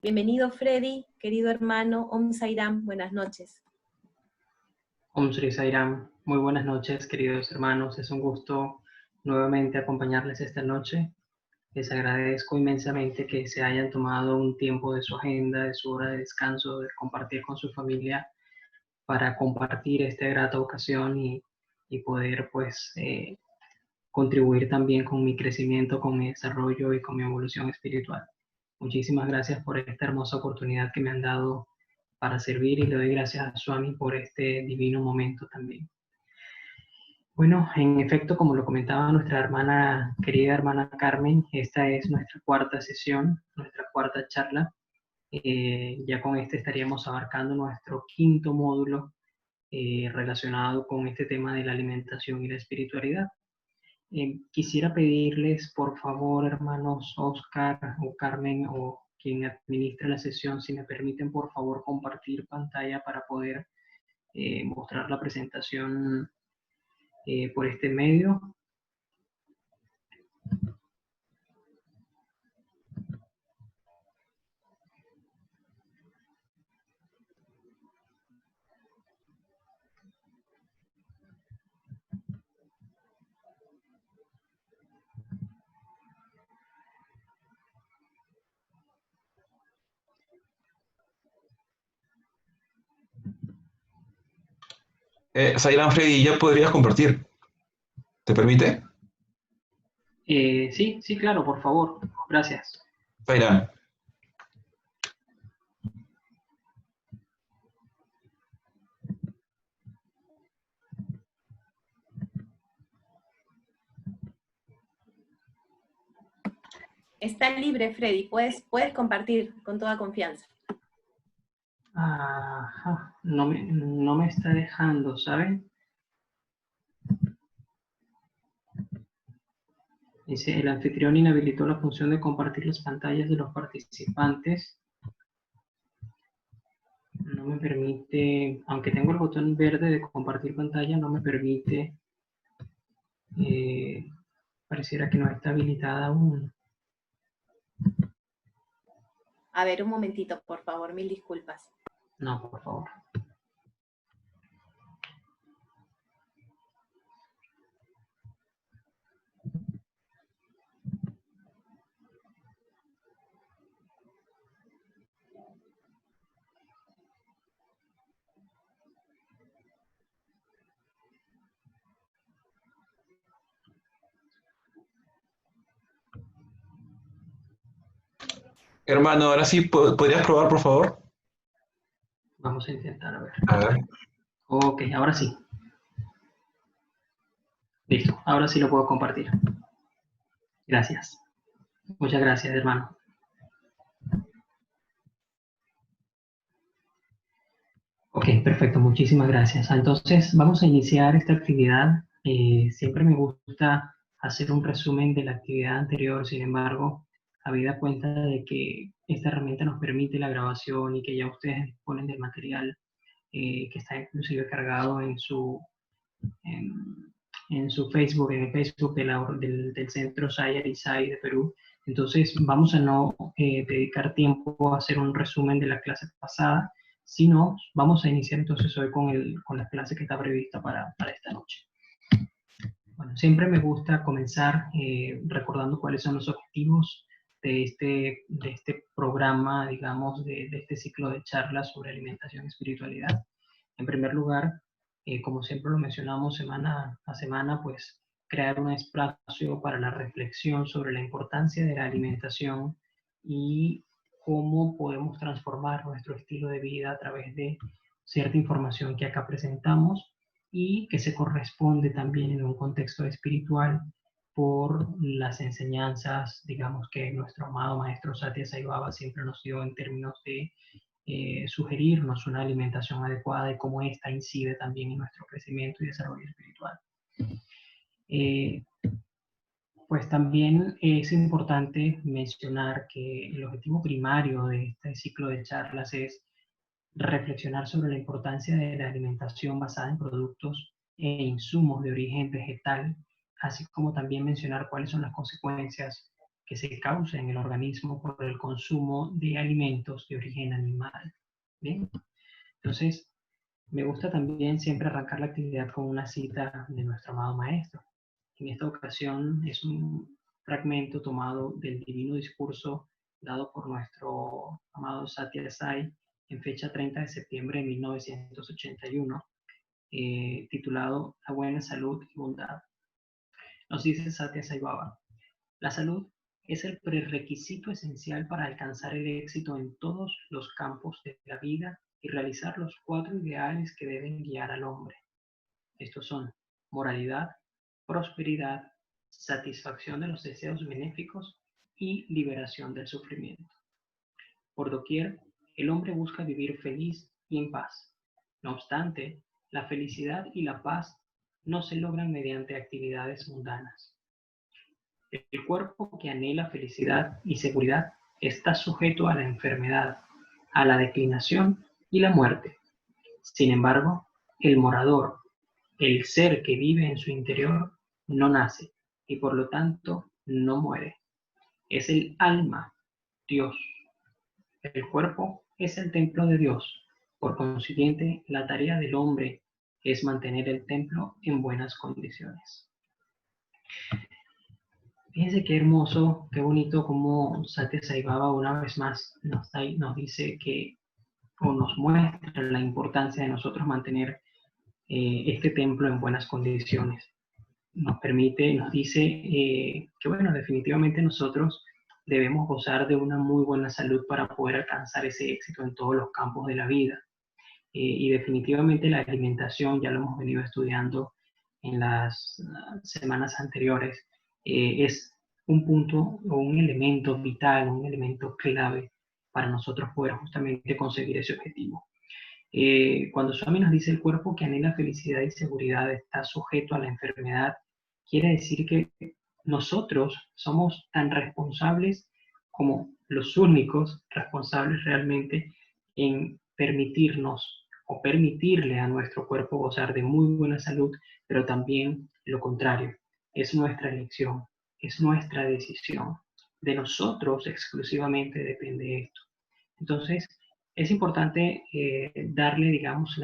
Bienvenido Freddy, querido hermano, Om Sairam, buenas noches. Om Sri Sairam, muy buenas noches queridos hermanos, es un gusto nuevamente acompañarles esta noche. Les agradezco inmensamente que se hayan tomado un tiempo de su agenda, de su hora de descanso, de compartir con su familia para compartir esta grata ocasión y poder pues contribuir también con mi crecimiento, con mi desarrollo y con mi evolución espiritual. Muchísimas gracias por esta hermosa oportunidad que me han dado para servir y le doy gracias a Swami por este divino momento también. Bueno, en efecto, como lo comentaba nuestra hermana, querida hermana Carmen, esta es nuestra cuarta sesión, nuestra cuarta charla. Ya con este estaríamos abarcando nuestro quinto módulo relacionado con este tema de la alimentación y la espiritualidad. Quisiera pedirles, por favor, hermanos Oscar o Carmen o quien administre la sesión, si me permiten, por favor, compartir pantalla para poder mostrar la presentación por este medio. Sairam Freddy, ya podrías compartir. ¿Te permite? Sí, claro, por favor. Gracias. Sairam. Está libre Freddy, puedes compartir con toda confianza. Ajá, no me está dejando, ¿saben? Dice, el anfitrión inhabilitó la función de compartir las pantallas de los participantes. No me permite, aunque tengo el botón verde de compartir pantalla, no me permite. Pareciera que no está habilitada aún. A ver, un momentito, por favor, mil disculpas. No, por favor. Hermano, ahora sí, ¿podrías probar, por favor? Vamos a intentar, a ver. A ver. Ok, ahora sí. Listo, ahora sí lo puedo compartir. Gracias. Muchas gracias, hermano. Ok, perfecto, muchísimas gracias. Entonces, vamos a iniciar esta actividad. Siempre me gusta hacer un resumen de la actividad anterior, sin embargo, habida cuenta de que esta herramienta nos permite la grabación y que ya ustedes disponen del material que está inclusive cargado en, en su Facebook, en el Facebook del Centro Sayar y Sai de Perú. Entonces, vamos a no dedicar tiempo a hacer un resumen de la clase pasada, sino vamos a iniciar entonces hoy con la clase que está prevista para esta noche. Bueno, siempre me gusta comenzar recordando cuáles son los objetivos de este programa, digamos, de este ciclo de charlas sobre alimentación y espiritualidad. En primer lugar, como siempre lo mencionamos semana a semana, pues crear un espacio para la reflexión sobre la importancia de la alimentación y cómo podemos transformar nuestro estilo de vida a través de cierta información que acá presentamos y que se corresponde también en un contexto espiritual por las enseñanzas, digamos, que nuestro amado Maestro Satya Sai Baba siempre nos dio en términos de sugerirnos una alimentación adecuada y cómo esta incide también en nuestro crecimiento y desarrollo espiritual. Pues también es importante mencionar que el objetivo primario de este ciclo de charlas es reflexionar sobre la importancia de la alimentación basada en productos e insumos de origen vegetal, así como también mencionar cuáles son las consecuencias que se causa en el organismo por el consumo de alimentos de origen animal. ¿Bien? Entonces, me gusta también siempre arrancar la actividad con una cita de nuestro amado Maestro. En esta ocasión es un fragmento tomado del divino discurso dado por nuestro amado Satya Sai en fecha 30 de septiembre de 1981, titulado La buena salud y bondad. Nos dice Satya Sai Baba: la salud es el prerequisito esencial para alcanzar el éxito en todos los campos de la vida y realizar los 4 ideales que deben guiar al hombre. Estos son moralidad, prosperidad, satisfacción de los deseos benéficos y liberación del sufrimiento. Por doquier, el hombre busca vivir feliz y en paz. No obstante, la felicidad y la paz no se logran mediante actividades mundanas. El cuerpo que anhela felicidad y seguridad está sujeto a la enfermedad, a la declinación y la muerte. Sin embargo, el morador, el ser que vive en su interior, no nace y por lo tanto no muere. Es el alma, Dios. El cuerpo es el templo de Dios. Por consiguiente, la tarea del hombre es mantener el templo en buenas condiciones. Fíjense qué hermoso, qué bonito como Satya Sai Baba una vez más nos dice que, o nos muestra la importancia de nosotros mantener este templo en buenas condiciones. Nos permite, nos dice que bueno, definitivamente nosotros debemos gozar de una muy buena salud para poder alcanzar ese éxito en todos los campos de la vida. Y definitivamente la alimentación, ya lo hemos venido estudiando en las semanas anteriores, es un punto o un elemento vital, un elemento clave para nosotros poder justamente conseguir ese objetivo. Cuando Swami nos dice el cuerpo que anhela felicidad y seguridad está sujeto a la enfermedad, quiere decir que nosotros somos tan responsables como los únicos responsables realmente en permitirnos o permitirle a nuestro cuerpo gozar de muy buena salud, pero también lo contrario, es nuestra elección, es nuestra decisión. De nosotros exclusivamente depende esto. Entonces, es importante darle, digamos,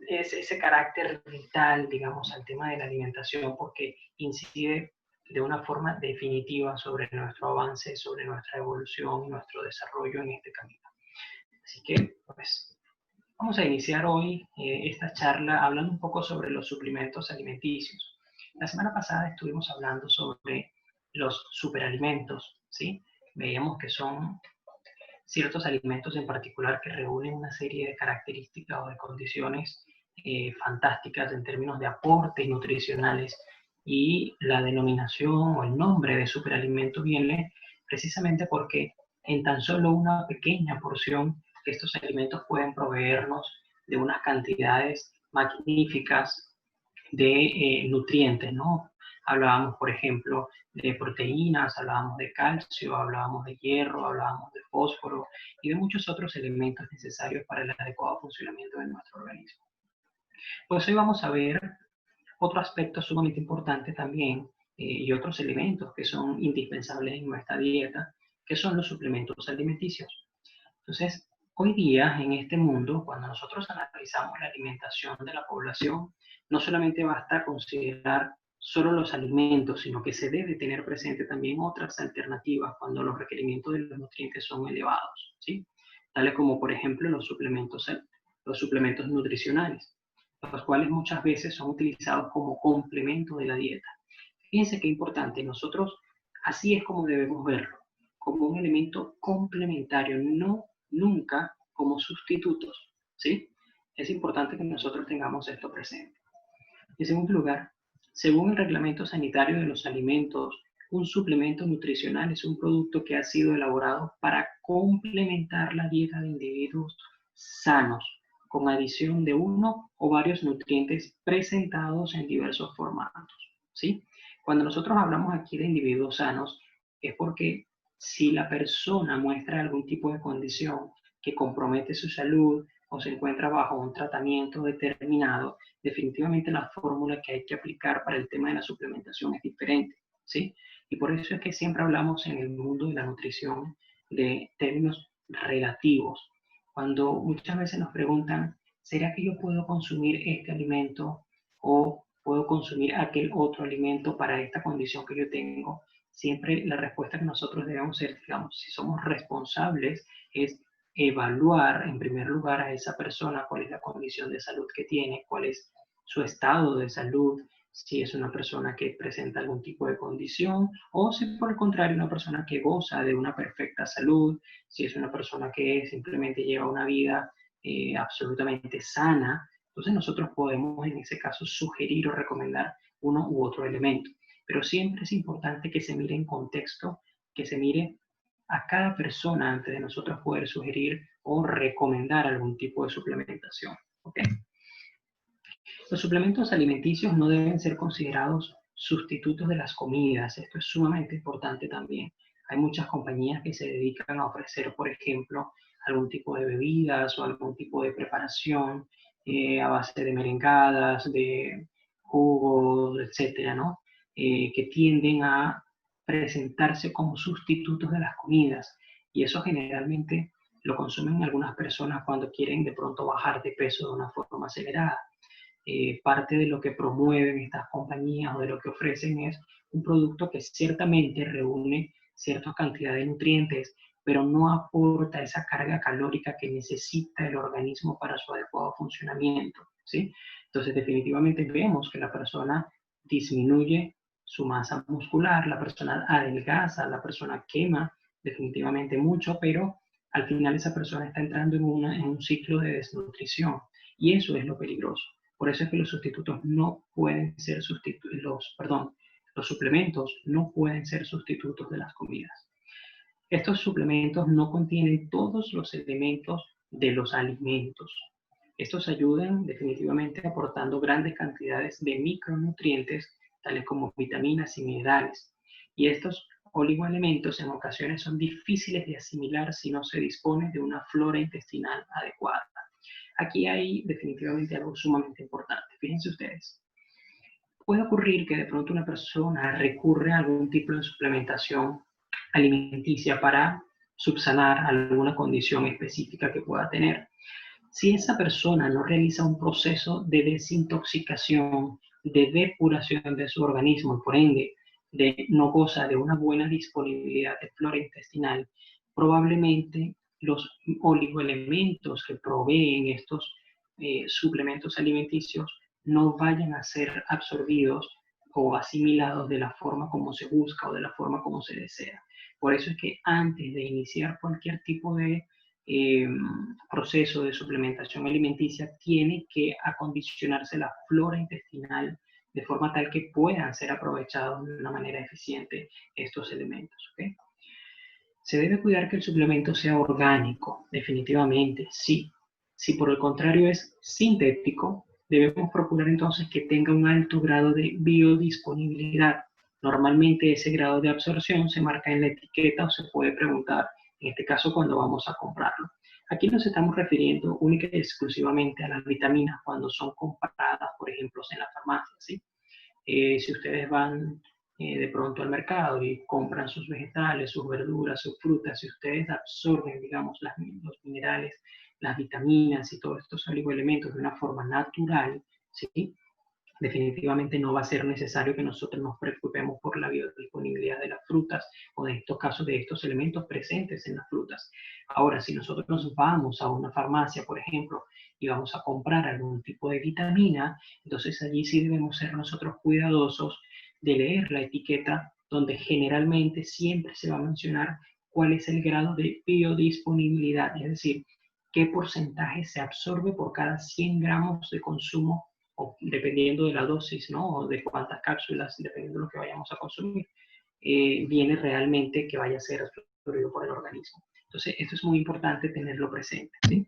ese carácter vital, digamos, al tema de la alimentación, porque incide de una forma definitiva sobre nuestro avance, sobre nuestra evolución, nuestro desarrollo en este camino. Así que, pues, vamos a iniciar hoy esta charla hablando un poco sobre los suplementos alimenticios. La semana pasada estuvimos hablando sobre los superalimentos, ¿sí? Veíamos que son ciertos alimentos en particular que reúnen una serie de características o de condiciones fantásticas en términos de aportes nutricionales, y la denominación o el nombre de superalimento viene precisamente porque en tan solo una pequeña porción estos alimentos pueden proveernos de unas cantidades magníficas de nutrientes, ¿no? Hablábamos, por ejemplo, de proteínas, hablábamos de calcio, hablábamos de hierro, hablábamos de fósforo y de muchos otros elementos necesarios para el adecuado funcionamiento de nuestro organismo. Pues hoy vamos a ver otro aspecto sumamente importante también y otros elementos que son indispensables en nuestra dieta, que son los suplementos alimenticios. Entonces, hoy día en este mundo, cuando nosotros analizamos la alimentación de la población, no solamente basta considerar solo los alimentos, sino que se debe tener presente también otras alternativas cuando los requerimientos de los nutrientes son elevados, ¿sí? Tales como, por ejemplo, los suplementos nutricionales, los cuales muchas veces son utilizados como complemento de la dieta. Fíjense qué importante, nosotros así es como debemos verlo, como un elemento complementario, no nunca como sustitutos, ¿sí? Es importante que nosotros tengamos esto presente. En segundo lugar, según el Reglamento Sanitario de los Alimentos, un suplemento nutricional es un producto que ha sido elaborado para complementar la dieta de individuos sanos, con adición de uno o varios nutrientes presentados en diversos formatos, ¿sí? Cuando nosotros hablamos aquí de individuos sanos, es porque si la persona muestra algún tipo de condición que compromete su salud o se encuentra bajo un tratamiento determinado, definitivamente la fórmula que hay que aplicar para el tema de la suplementación es diferente, ¿sí? Y por eso es que siempre hablamos en el mundo de la nutrición de términos relativos. Cuando muchas veces nos preguntan, ¿será que yo puedo consumir este alimento o puedo consumir aquel otro alimento para esta condición que yo tengo? Siempre la respuesta que nosotros debemos ser, digamos, si somos responsables, es evaluar en primer lugar a esa persona cuál es la condición de salud que tiene, cuál es su estado de salud, si es una persona que presenta algún tipo de condición o si por el contrario una persona que goza de una perfecta salud, si es una persona que simplemente lleva una vida absolutamente sana. Entonces nosotros podemos en ese caso sugerir o recomendar uno u otro elemento. Pero siempre es importante que se mire en contexto, que se mire a cada persona antes de nosotros poder sugerir o recomendar algún tipo de suplementación. ¿Okay? Los suplementos alimenticios no deben ser considerados sustitutos de las comidas. Esto es sumamente importante también. Hay muchas compañías que se dedican a ofrecer, por ejemplo, algún tipo de bebidas o algún tipo de preparación a base de merengadas, de jugos, etcétera, ¿no? Que tienden a presentarse como sustitutos de las comidas. Y eso generalmente lo consumen algunas personas cuando quieren de pronto bajar de peso de una forma acelerada. Parte de lo que promueven estas compañías o de lo que ofrecen es un producto que ciertamente reúne cierta cantidad de nutrientes, pero no aporta esa carga calórica que necesita el organismo para su adecuado funcionamiento, ¿sí? Entonces, definitivamente vemos que la persona disminuye su masa muscular, la persona adelgaza, la persona quema definitivamente mucho, pero al final esa persona está entrando en un ciclo de desnutrición y eso es lo peligroso. Por eso es que los sustitutos no pueden ser los suplementos no pueden ser sustitutos de las comidas. Estos suplementos no contienen todos los elementos de los alimentos. Estos ayudan definitivamente aportando grandes cantidades de micronutrientes, tales como vitaminas y minerales. Y estos oligoelementos en ocasiones son difíciles de asimilar si no se dispone de una flora intestinal adecuada. Aquí hay definitivamente algo sumamente importante. Fíjense ustedes. Puede ocurrir que de pronto una persona recurre a algún tipo de suplementación alimenticia para subsanar alguna condición específica que pueda tener. Si esa persona no realiza un proceso de desintoxicación, de depuración de su organismo, por ende, no goza de una buena disponibilidad de flora intestinal, probablemente los oligoelementos que proveen estos suplementos alimenticios no vayan a ser absorbidos o asimilados de la forma como se busca o de la forma como se desea. Por eso es que antes de iniciar cualquier tipo de proceso de suplementación alimenticia, tiene que acondicionarse la flora intestinal de forma tal que puedan ser aprovechados de una manera eficiente estos elementos. ¿Okay? Se debe cuidar que el suplemento sea orgánico, definitivamente, sí. Si por el contrario es sintético, debemos procurar entonces que tenga un alto grado de biodisponibilidad. Normalmente ese grado de absorción se marca en la etiqueta o se puede preguntar, en este caso, cuando vamos a comprarlo. Aquí nos estamos refiriendo única y exclusivamente a las vitaminas cuando son compradas, por ejemplo, en la farmacia, ¿sí? Si ustedes van de pronto al mercado y compran sus vegetales, sus verduras, sus frutas, si ustedes absorben, digamos, los minerales, las vitaminas y todos estos oligoelementos de una forma natural, ¿sí? Definitivamente no va a ser necesario que nosotros nos preocupemos por la biodisponibilidad de las frutas o en estos casos de estos elementos presentes en las frutas. Ahora, si nosotros nos vamos a una farmacia, por ejemplo, y vamos a comprar algún tipo de vitamina, entonces allí sí debemos ser nosotros cuidadosos de leer la etiqueta donde generalmente siempre se va a mencionar cuál es el grado de biodisponibilidad, es decir, qué porcentaje se absorbe por cada 100 gramos de consumo o dependiendo de la dosis, ¿no? O de cuántas cápsulas, dependiendo de lo que vayamos a consumir, viene realmente que vaya a ser absorbido por el organismo. Entonces, esto es muy importante tenerlo presente, ¿sí?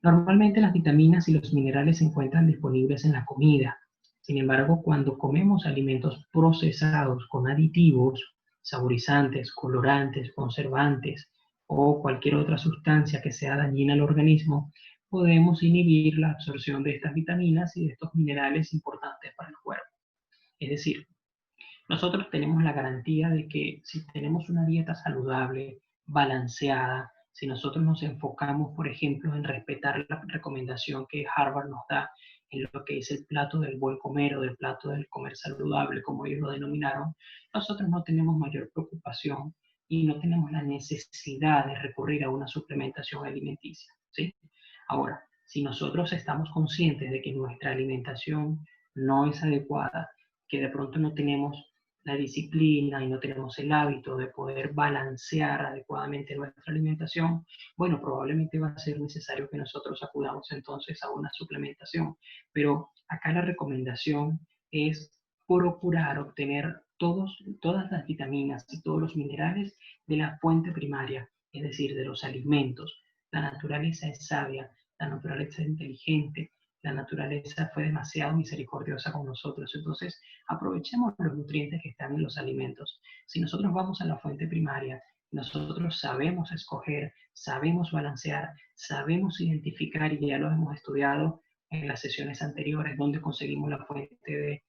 Normalmente las vitaminas y los minerales se encuentran disponibles en la comida. Sin embargo, cuando comemos alimentos procesados con aditivos, saborizantes, colorantes, conservantes, o cualquier otra sustancia que sea dañina al organismo, podemos inhibir la absorción de estas vitaminas y de estos minerales importantes para el cuerpo. Es decir, nosotros tenemos la garantía de que si tenemos una dieta saludable, balanceada, si nosotros nos enfocamos, por ejemplo, en respetar la recomendación que Harvard nos da en lo que es el plato del buen comer o del plato del comer saludable, como ellos lo denominaron, nosotros no tenemos mayor preocupación y no tenemos la necesidad de recurrir a una suplementación alimenticia, ¿sí? Ahora, si nosotros estamos conscientes de que nuestra alimentación no es adecuada, que de pronto no tenemos la disciplina y no tenemos el hábito de poder balancear adecuadamente nuestra alimentación, bueno, probablemente va a ser necesario que nosotros acudamos entonces a una suplementación. Pero acá la recomendación es procurar obtener todas las vitaminas y todos los minerales de la fuente primaria, es decir, de los alimentos. La naturaleza es sabia, la naturaleza es inteligente, la naturaleza fue demasiado misericordiosa con nosotros. Entonces, aprovechemos los nutrientes que están en los alimentos. Si nosotros vamos a la fuente primaria, nosotros sabemos escoger, sabemos balancear, sabemos identificar, y ya lo hemos estudiado en las sesiones anteriores, donde conseguimos la fuente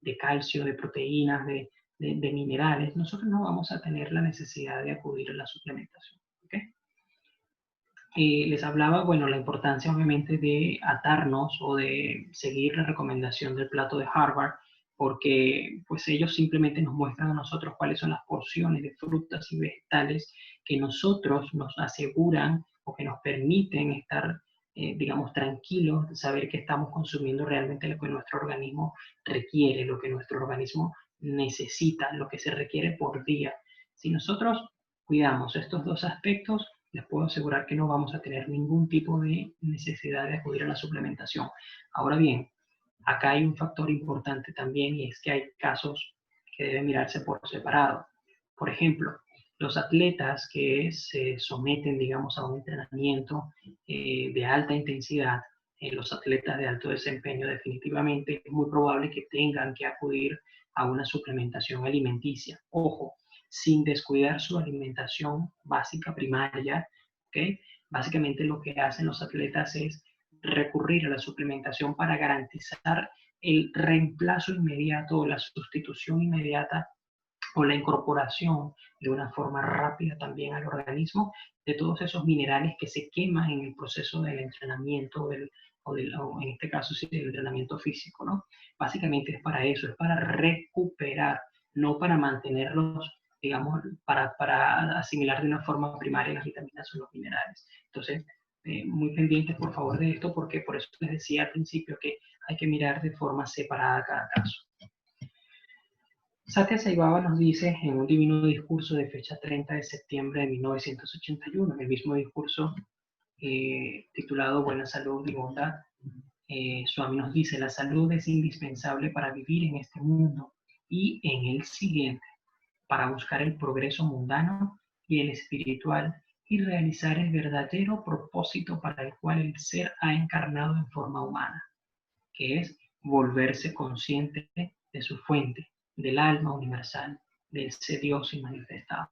de calcio, de proteínas, de minerales, nosotros no vamos a tener la necesidad de acudir a la suplementación. ¿Okay? Les hablaba, bueno, la importancia obviamente de atarnos o de seguir la recomendación del plato de Harvard, porque pues ellos simplemente nos muestran a nosotros cuáles son las porciones de frutas y vegetales que nosotros nos aseguran o que nos permiten estar, digamos, tranquilos, de saber que estamos consumiendo realmente lo que nuestro organismo requiere, lo que nuestro organismo necesita, lo que se requiere por día. Si nosotros cuidamos estos dos aspectos, les puedo asegurar que no vamos a tener ningún tipo de necesidad de acudir a la suplementación. Ahora bien, acá hay un factor importante también, y es que hay casos que deben mirarse por separado. Por ejemplo, los atletas que se someten, digamos, a un entrenamiento de alta intensidad, los atletas de alto desempeño, definitivamente es muy probable que tengan que acudir a una suplementación alimenticia. Ojo, sin descuidar su alimentación básica primaria, ¿okay? Básicamente lo que hacen los atletas es recurrir a la suplementación para garantizar el reemplazo inmediato, la sustitución inmediata o la incorporación de una forma rápida también al organismo de todos esos minerales que se queman en el proceso del entrenamiento o en este caso sí, del entrenamiento físico, ¿no? Básicamente es para eso, es para recuperar, no para mantenerlos, digamos, para asimilar de una forma primaria las vitaminas o los minerales. Entonces, muy pendientes por favor de esto, porque por eso les decía al principio que hay que mirar de forma separada cada caso. Satya Sai Baba nos dice en un divino discurso de fecha 30 de septiembre de 1981, en el mismo discurso titulado Buena Salud y Bondad, Swami nos dice: la salud es indispensable para vivir en este mundo y en el siguiente, para buscar el progreso mundano y el espiritual y realizar el verdadero propósito para el cual el ser ha encarnado en forma humana, que es volverse consciente de su fuente, del alma universal, de ese Dios manifestado.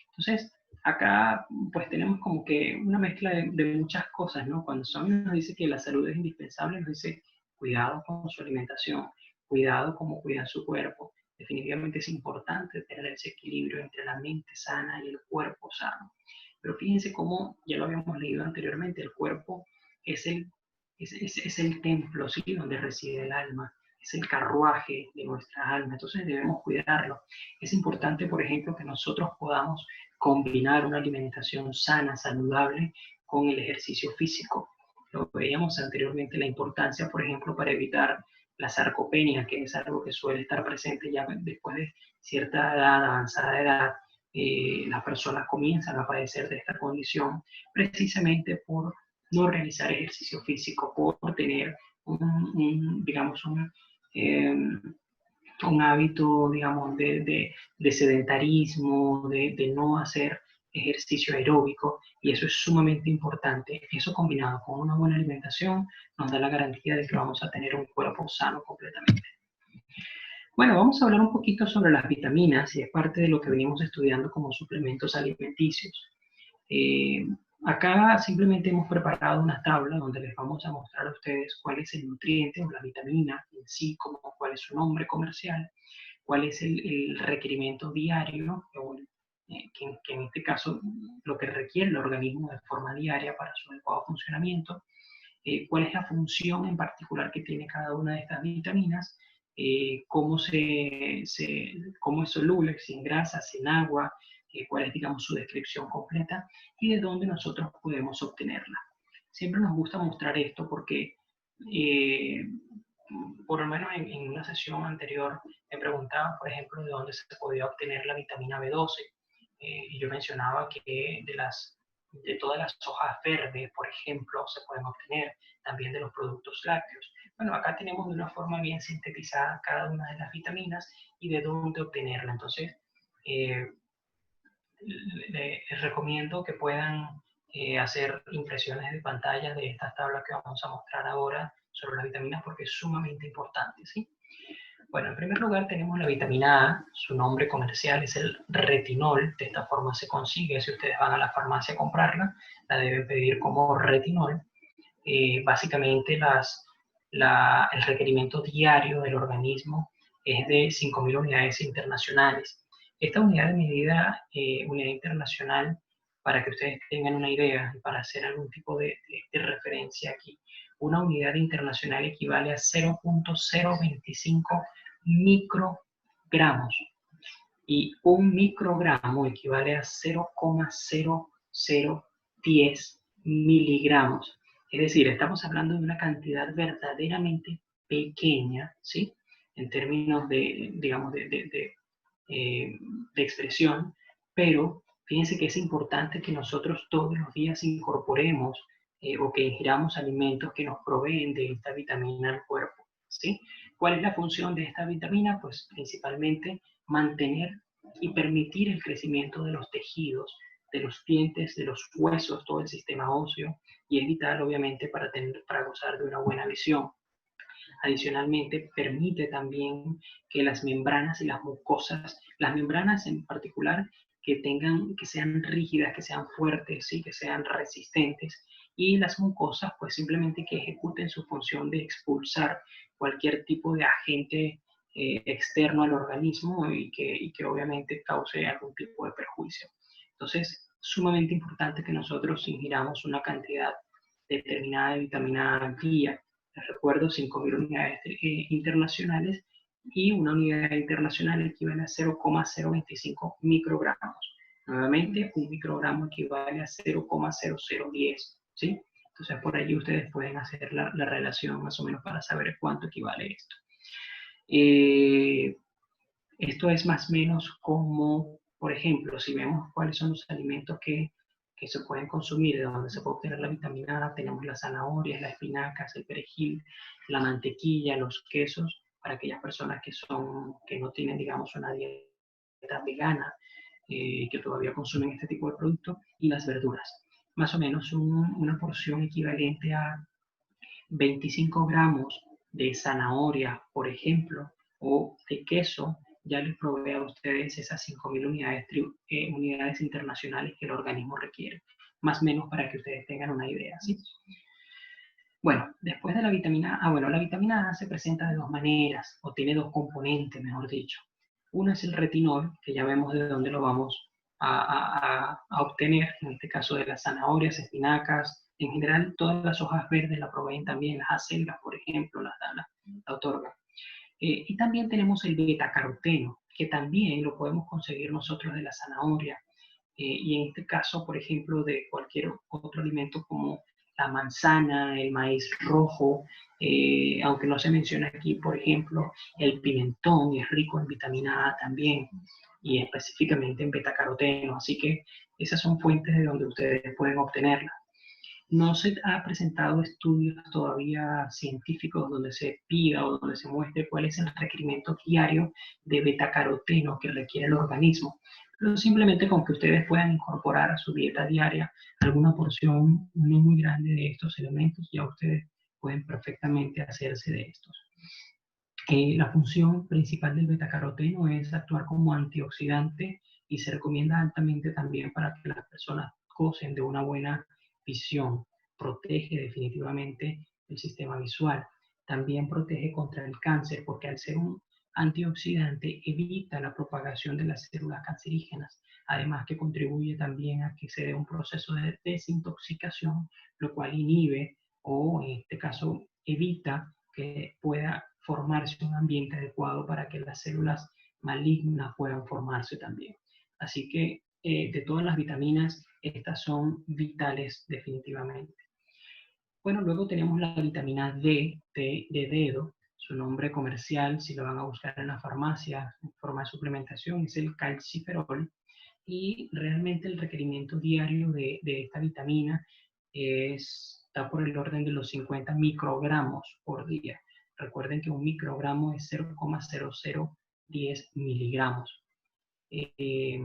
Entonces, acá pues tenemos como que una mezcla de muchas cosas, ¿no? Cuando Swami nos dice que la salud es indispensable, nos dice cuidado con su alimentación, cuidado cómo cuida su cuerpo. Definitivamente es importante tener ese equilibrio entre la mente sana y el cuerpo sano. Pero fíjense cómo, ya lo habíamos leído anteriormente, el cuerpo es el templo, ¿sí? Donde reside el alma, es el carruaje de nuestra alma, entonces debemos cuidarlo. Es importante, por ejemplo, que nosotros podamos combinar una alimentación sana, saludable, con el ejercicio físico. Lo veíamos anteriormente, la importancia, por ejemplo, para evitar la sarcopenia, que es algo que suele estar presente ya después de cierta edad, avanzada edad. Las personas comienzan a padecer de esta condición precisamente por no realizar ejercicio físico, por tener digamos, un hábito, digamos, de sedentarismo, de no hacer ejercicio aeróbico, y eso es sumamente importante. Eso combinado con una buena alimentación nos da la garantía de que vamos a tener un cuerpo sano completamente. Bueno, vamos a hablar un poquito sobre las vitaminas, y es parte de lo que venimos estudiando como suplementos alimenticios. Acá simplemente hemos preparado una tabla donde les vamos a mostrar a ustedes cuál es el nutriente o la vitamina en sí, como cuál es su nombre comercial, cuál es el requerimiento diario, que en este caso lo que requiere el organismo de forma diaria para su adecuado funcionamiento, cuál es la función en particular que tiene cada una de estas vitaminas, cómo cómo es soluble, si en grasa, si en agua, cuál es, digamos, su descripción completa y de dónde nosotros podemos obtenerla. Siempre nos gusta mostrar esto porque, eh, por lo menos en una sesión anterior, me preguntaban, por ejemplo, de dónde se podía obtener la vitamina B12. Y yo mencionaba que de todas las hojas verdes, por ejemplo, se pueden obtener, también de los productos lácteos. Bueno, acá tenemos de una forma bien sintetizada cada una de las vitaminas y de dónde obtenerla. Entonces, eh, les recomiendo que puedan hacer impresiones de pantalla de estas tablas que vamos a mostrar ahora sobre las vitaminas porque es sumamente importante, ¿sí? Bueno, en primer lugar tenemos la vitamina A, su nombre comercial es el retinol, de esta forma se consigue, si ustedes van a la farmacia a comprarla, la deben pedir como retinol. Básicamente el requerimiento diario del organismo es de 5.000 unidades internacionales. Esta unidad de medida, unidad internacional, para que ustedes tengan una idea y para hacer algún tipo de referencia aquí, una unidad internacional equivale a 0.025 microgramos y un microgramo equivale a 0,0010 miligramos. Es decir, estamos hablando de una cantidad verdaderamente pequeña, ¿sí? En términos de, digamos, de expresión, pero fíjense que es importante que nosotros todos los días incorporemos o que ingiramos alimentos que nos proveen de esta vitamina al cuerpo, ¿sí? ¿Cuál es la función de esta vitamina? Pues principalmente mantener y permitir el crecimiento de los tejidos, de los dientes, de los huesos, todo el sistema óseo, y es vital obviamente para gozar de una buena visión. Adicionalmente, permite también que las membranas y las mucosas, las membranas en particular, que sean rígidas, que sean fuertes, ¿sí? Que sean resistentes, y las mucosas, pues simplemente que ejecuten su función de expulsar cualquier tipo de agente externo al organismo y que obviamente cause algún tipo de perjuicio. Entonces, sumamente importante que nosotros ingiramos una cantidad determinada de vitamina D. Les recuerdo, 5.000 unidades internacionales y una unidad internacional equivale a 0,025 microgramos. Nuevamente, un microgramo equivale a 0,0010, ¿sí? Entonces, por allí ustedes pueden hacer la relación más o menos para saber cuánto equivale esto. Esto es más o menos como, por ejemplo, si vemos cuáles son los alimentos que se pueden consumir, de donde se puede obtener la vitamina A, tenemos las zanahorias, las espinacas, el perejil, la mantequilla, los quesos, para aquellas personas que no tienen, digamos, una dieta vegana, que todavía consumen este tipo de productos, y las verduras. Más o menos una porción equivalente a 25 gramos de zanahoria, por ejemplo, o de queso, ya les provee a ustedes esas 5.000 unidades internacionales que el organismo requiere, más o menos para que ustedes tengan una idea, ¿sí? Bueno, después de la vitamina A, bueno, la vitamina A se presenta de dos maneras, o tiene dos componentes, mejor dicho. Uno es el retinol, que ya vemos de dónde lo vamos a obtener, en este caso de las zanahorias, espinacas, en general todas las hojas verdes la proveen también, las acelgas, por ejemplo, la otorgan. Y también tenemos el betacaroteno, que también lo podemos conseguir nosotros de la zanahoria. Y en este caso, por ejemplo, de cualquier otro alimento como la manzana, el maíz rojo, aunque no se menciona aquí, por ejemplo, el pimentón es rico en vitamina A también y específicamente en betacaroteno, así que esas son fuentes de donde ustedes pueden obtenerla. No se ha presentado estudios todavía científicos donde se pida o donde se muestre cuál es el requerimiento diario de betacaroteno que requiere el organismo, pero simplemente con que ustedes puedan incorporar a su dieta diaria alguna porción no muy grande de estos elementos, ya ustedes pueden perfectamente hacerse de estos. La función principal del betacaroteno es actuar como antioxidante y se recomienda altamente también para que las personas gocen de una buena visión. Protege definitivamente el sistema visual. También protege contra el cáncer, porque al ser un antioxidante evita la propagación de las células cancerígenas. Además que contribuye también a que se dé un proceso de desintoxicación, lo cual inhibe o en este caso evita que pueda formarse un ambiente adecuado para que las células malignas puedan formarse también. Así que de todas las vitaminas, estas son vitales definitivamente. Bueno, luego tenemos la vitamina D, de dedo. Su nombre comercial, si lo van a buscar en la farmacia en forma de suplementación, es el calciferol. Y realmente el requerimiento diario de esta vitamina está por el orden de los 50 microgramos por día. Recuerden que un microgramo es 0,0010 miligramos.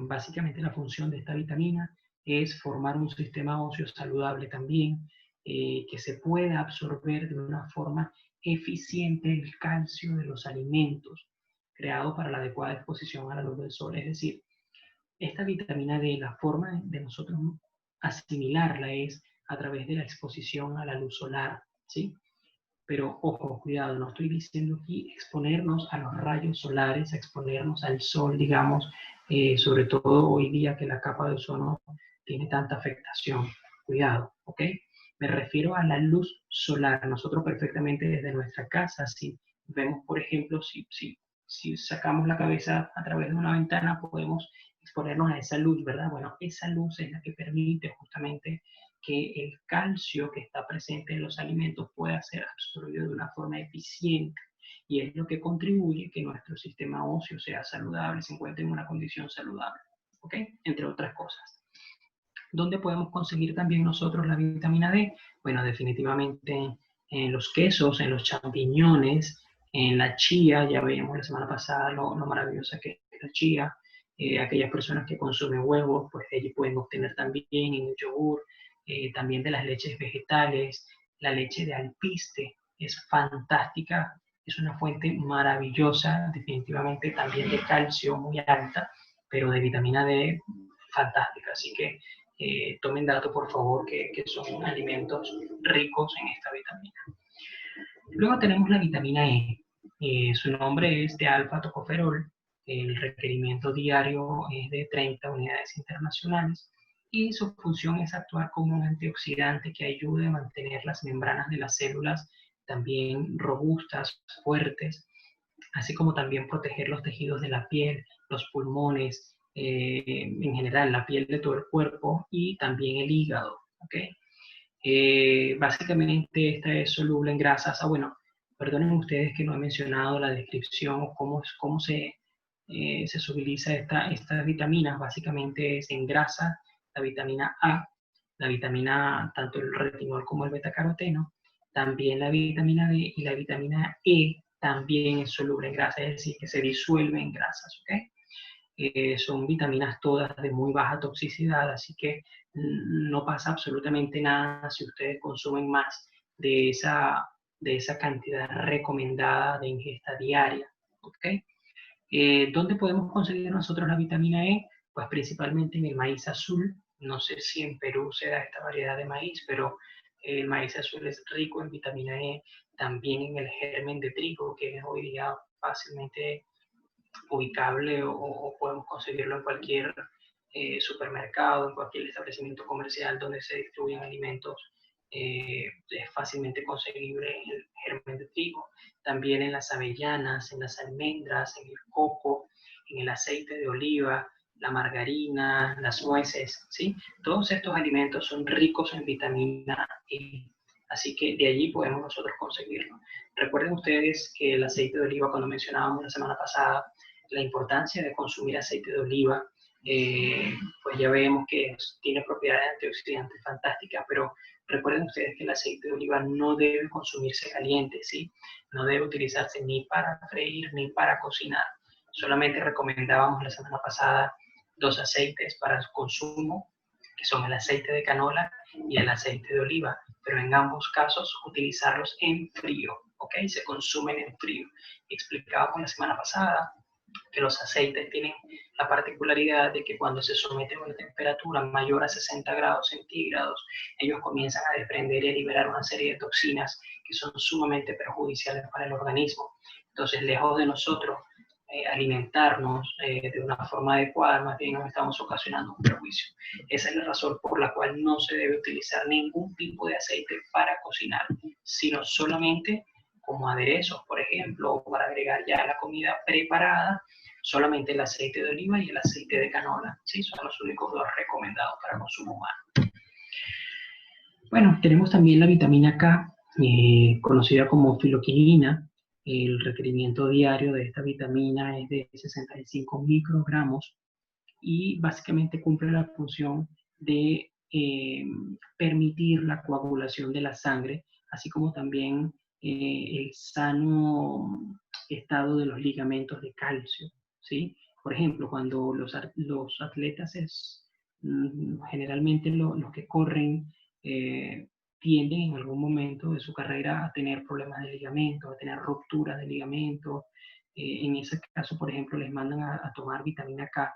Básicamente la función de esta vitamina es formar un sistema óseo saludable también, que se pueda absorber de una forma eficiente el calcio de los alimentos, creado para la adecuada exposición a la luz del sol. Es decir, esta vitamina D, la forma de nosotros asimilarla es a través de la exposición a la luz solar, ¿sí? Pero ojo, cuidado, no estoy diciendo aquí exponernos a los rayos solares, exponernos al sol, digamos, sobre todo hoy día que la capa de ozono tiene tanta afectación. Cuidado, ¿ok? Me refiero a la luz solar. Nosotros perfectamente desde nuestra casa, si vemos, por ejemplo, si sacamos la cabeza a través de una ventana, podemos exponernos a esa luz, ¿verdad? Bueno, esa luz es la que permite justamente que el calcio que está presente en los alimentos pueda ser absorbido de una forma eficiente, y es lo que contribuye a que nuestro sistema óseo sea saludable, se encuentre en una condición saludable, ¿ok? Entre otras cosas. ¿Dónde podemos conseguir también nosotros la vitamina D? Bueno, definitivamente en los quesos, en los champiñones, en la chía. Ya veíamos la semana pasada lo maravillosa que es la chía. Aquellas personas que consumen huevos, pues de allí pueden obtener también en el yogur, también de las leches vegetales. La leche de alpiste es fantástica, es una fuente maravillosa, definitivamente también de calcio muy alta, pero de vitamina D fantástica. Así que tomen dato, por favor, que son alimentos ricos en esta vitamina. Luego tenemos la vitamina E. Su nombre es de alfa-tocoferol. El requerimiento diario es de 30 unidades internacionales y su función es actuar como un antioxidante que ayude a mantener las membranas de las células también robustas, fuertes, así como también proteger los tejidos de la piel, los pulmones, en general la piel de todo el cuerpo y también el hígado, ¿ok? Básicamente esta es soluble en grasas. Bueno, perdonen ustedes que no he mencionado la descripción o cómo se solubiliza estas vitaminas. Básicamente es en grasa, la vitamina A, la vitamina, tanto el retinol como el betacaroteno, también la vitamina D, y la vitamina E también es soluble en grasa, es decir, que se disuelve en grasas, ¿ok? Son vitaminas todas de muy baja toxicidad, así que no pasa absolutamente nada si ustedes consumen más de esa cantidad recomendada de ingesta diaria, ¿ok? ¿Dónde podemos conseguir nosotros la vitamina E? Pues principalmente en el maíz azul. No sé si en Perú se da esta variedad de maíz, pero el maíz azul es rico en vitamina E. También en el germen de trigo, que es hoy día fácilmente ubicable, o podemos conseguirlo en cualquier supermercado, en cualquier establecimiento comercial donde se distribuyen alimentos. Es fácilmente conseguible el germen de trigo. También en las avellanas, en las almendras, en el coco, en el aceite de oliva, la margarina, las nueces, ¿sí? Todos estos alimentos son ricos en vitamina E, así que de allí podemos nosotros conseguirlo. Recuerden ustedes que el aceite de oliva, cuando mencionábamos la semana pasada la importancia de consumir aceite de oliva, pues ya vemos que tiene propiedades antioxidantes fantásticas, pero recuerden ustedes que el aceite de oliva no debe consumirse caliente, ¿sí? No debe utilizarse ni para freír ni para cocinar. Solamente recomendábamos la semana pasada 2 aceites para su consumo, que son el aceite de canola y el aceite de oliva, pero en ambos casos utilizarlos en frío, ¿ok? Se consumen en frío. Explicábamos la semana pasada que los aceites tienen la particularidad de que cuando se someten a una temperatura mayor a 60 grados centígrados, ellos comienzan a desprender y a liberar una serie de toxinas que son sumamente perjudiciales para el organismo. Entonces, lejos de nosotros alimentarnos de una forma adecuada, más bien nos estamos ocasionando un perjuicio. Esa es la razón por la cual no se debe utilizar ningún tipo de aceite para cocinar, sino solamente como aderezos, por ejemplo, o para agregar ya la comida preparada, solamente el aceite de oliva y el aceite de canola, ¿sí? Son los únicos dos recomendados para consumo humano. Bueno, tenemos también la vitamina K, conocida como filoquinina. El requerimiento diario de esta vitamina es de 65 microgramos y básicamente cumple la función de permitir la coagulación de la sangre, así como también el sano estado de los ligamentos de calcio, ¿sí? Por ejemplo, cuando los atletas generalmente los que corren tienden en algún momento de su carrera a tener problemas de ligamento, a tener rupturas de ligamento. En ese caso, por ejemplo, les mandan a tomar vitamina K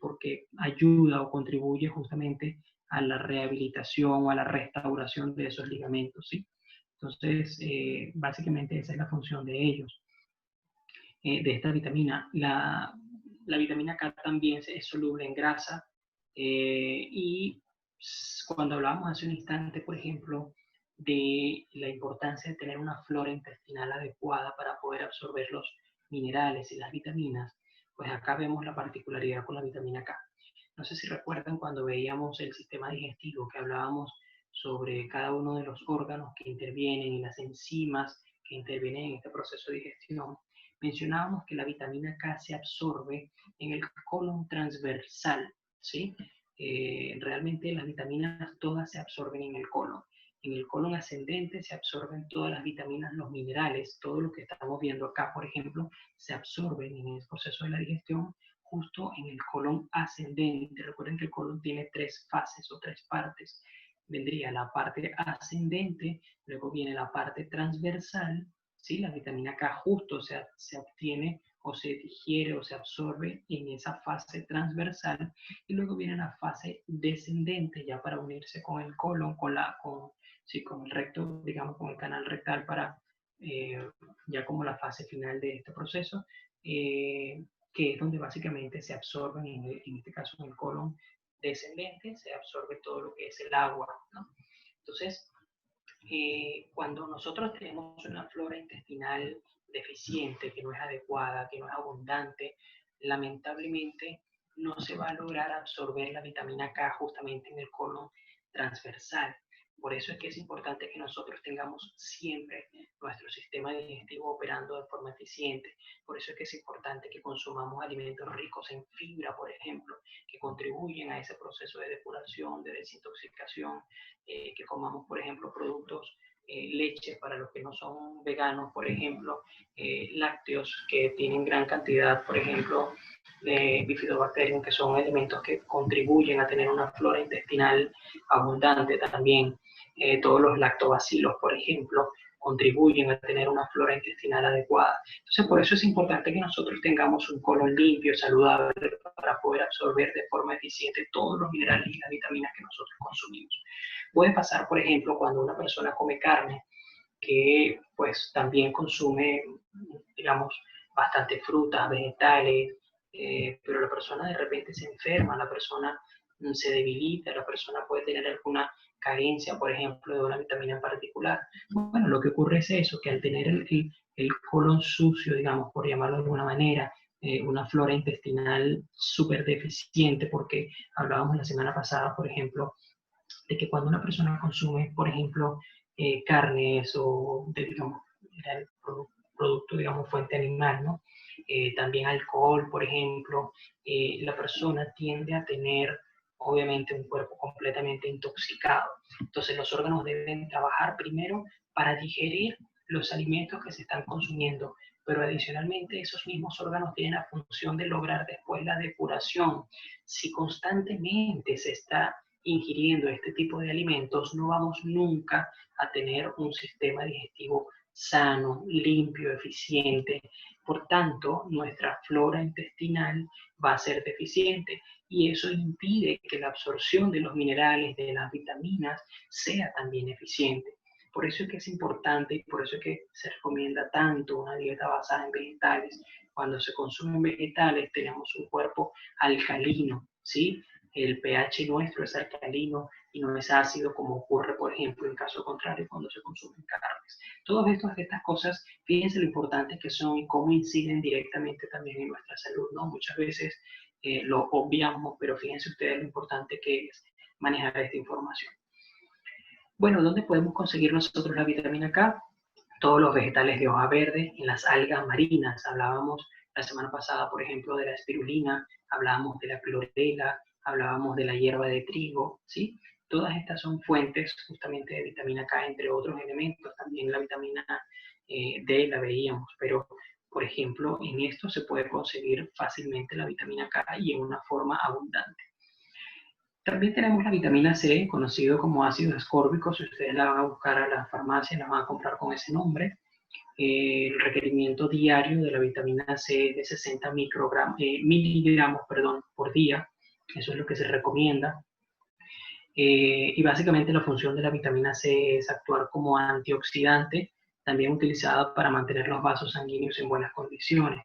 porque ayuda o contribuye justamente a la rehabilitación o a la restauración de esos ligamentos, ¿sí? Entonces, básicamente esa es la función de ellos, de esta vitamina. La vitamina K también es soluble en grasa y cuando hablábamos hace un instante, por ejemplo, de la importancia de tener una flora intestinal adecuada para poder absorber los minerales y las vitaminas, pues acá vemos la particularidad con la vitamina K. No sé si recuerdan cuando veíamos el sistema digestivo, que hablábamos sobre cada uno de los órganos que intervienen y las enzimas que intervienen en este proceso de digestión. Mencionábamos que la vitamina K se absorbe en el colon transversal, ¿sí? Realmente las vitaminas todas se absorben en el colon. En el colon ascendente se absorben todas las vitaminas, los minerales, todo lo que estamos viendo acá, por ejemplo, se absorben en el proceso de la digestión justo en el colon ascendente. Recuerden que el colon tiene 3 fases o 3 partes. Vendría la parte ascendente, luego viene la parte transversal, ¿sí? La vitamina K justo se obtiene o se digiere o se absorbe en esa fase transversal y luego viene la fase descendente ya para unirse con el colon, con el recto, digamos, con el canal rectal para ya como la fase final de este proceso, que es donde básicamente se absorben, en este caso en el colon descendente, se absorbe todo lo que es el agua, ¿no? Entonces, cuando nosotros tenemos una flora intestinal deficiente, que no es adecuada, que no es abundante, lamentablemente no se va a lograr absorber la vitamina K justamente en el colon transversal. Por eso es que es importante que nosotros tengamos siempre nuestro sistema digestivo operando de forma eficiente. Por eso es que es importante que consumamos alimentos ricos en fibra, por ejemplo, que contribuyen a ese proceso de depuración, de desintoxicación, que comamos, por ejemplo, productos, leche para los que no son veganos, por ejemplo, lácteos que tienen gran cantidad, por ejemplo, de bifidobacterium, que son elementos que contribuyen a tener una flora intestinal abundante también. Todos los lactobacilos, por ejemplo, contribuyen a tener una flora intestinal adecuada. Entonces, por eso es importante que nosotros tengamos un colon limpio, saludable, para poder absorber de forma eficiente todos los minerales y las vitaminas que nosotros consumimos. Puede pasar, por ejemplo, cuando una persona come carne, que pues también consume, digamos, bastante frutas, vegetales, pero la persona de repente se enferma, la persona se debilita, la persona puede tener alguna carencia, por ejemplo, de una vitamina en particular. Bueno, lo que ocurre es eso, que al tener el colon sucio, digamos, por llamarlo de alguna manera, una flora intestinal súper deficiente, porque hablábamos la semana pasada, por ejemplo, de que cuando una persona consume, por ejemplo, carnes o, digamos, el producto, digamos, fuente animal, ¿no? También alcohol, por ejemplo, la persona tiende a tener, obviamente, un cuerpo completamente intoxicado. Entonces, los órganos deben trabajar primero para digerir los alimentos que se están consumiendo, pero adicionalmente esos mismos órganos tienen la función de lograr después la depuración. Si constantemente se está ingiriendo este tipo de alimentos, no vamos nunca a tener un sistema digestivo sano, limpio, eficiente. Por tanto, nuestra flora intestinal va a ser deficiente y eso impide que la absorción de los minerales, de las vitaminas, sea también eficiente. Por eso es que es importante y por eso es que se recomienda tanto una dieta basada en vegetales. Cuando se consumen vegetales tenemos un cuerpo alcalino, ¿sí? El pH nuestro es alcalino y no es ácido como ocurre, por ejemplo, en caso contrario cuando se consumen carnes. Todas estas cosas, fíjense lo importantes que son y cómo inciden directamente también en nuestra salud, ¿no? Muchas veces lo obviamos, pero fíjense ustedes lo importante que es manejar esta información. Bueno, ¿dónde podemos conseguir nosotros la vitamina K? Todos los vegetales de hoja verde, en las algas marinas. Hablábamos la semana pasada, por ejemplo, de la espirulina, hablábamos de la clorela, hablábamos de la hierba de trigo, ¿sí? Todas estas son fuentes justamente de vitamina K, entre otros elementos. También la vitamina D la veíamos, pero por ejemplo, en esto se puede conseguir fácilmente la vitamina K y en una forma abundante. También tenemos la vitamina C, conocido como ácido ascórbico. Si ustedes la van a buscar a la farmacia, la van a comprar con ese nombre. El requerimiento diario de la vitamina C es de 60 miligramos por día. Eso es lo que se recomienda. Y básicamente la función de la vitamina C es actuar como antioxidante, también utilizada para mantener los vasos sanguíneos en buenas condiciones.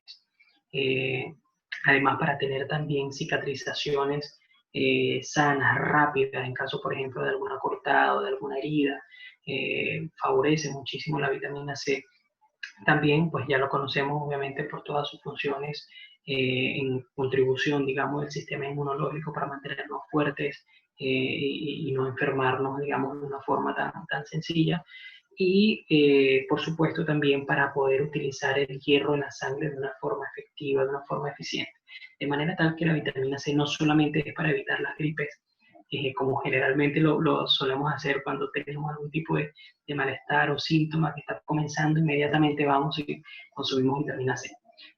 Además, para tener también cicatrizaciones sanas, rápidas, en caso, por ejemplo, de alguna cortada o de alguna herida, favorece muchísimo la vitamina C. También, pues ya lo conocemos obviamente por todas sus funciones en contribución, digamos, del sistema inmunológico para mantenernos fuertes y no enfermarnos, digamos, de una forma tan sencilla. Y, por supuesto, también para poder utilizar el hierro en la sangre de una forma efectiva, de una forma eficiente. De manera tal que la vitamina C no solamente es para evitar las gripes, como generalmente lo solemos hacer cuando tenemos algún tipo de malestar o síntoma que está comenzando, inmediatamente vamos y consumimos vitamina C.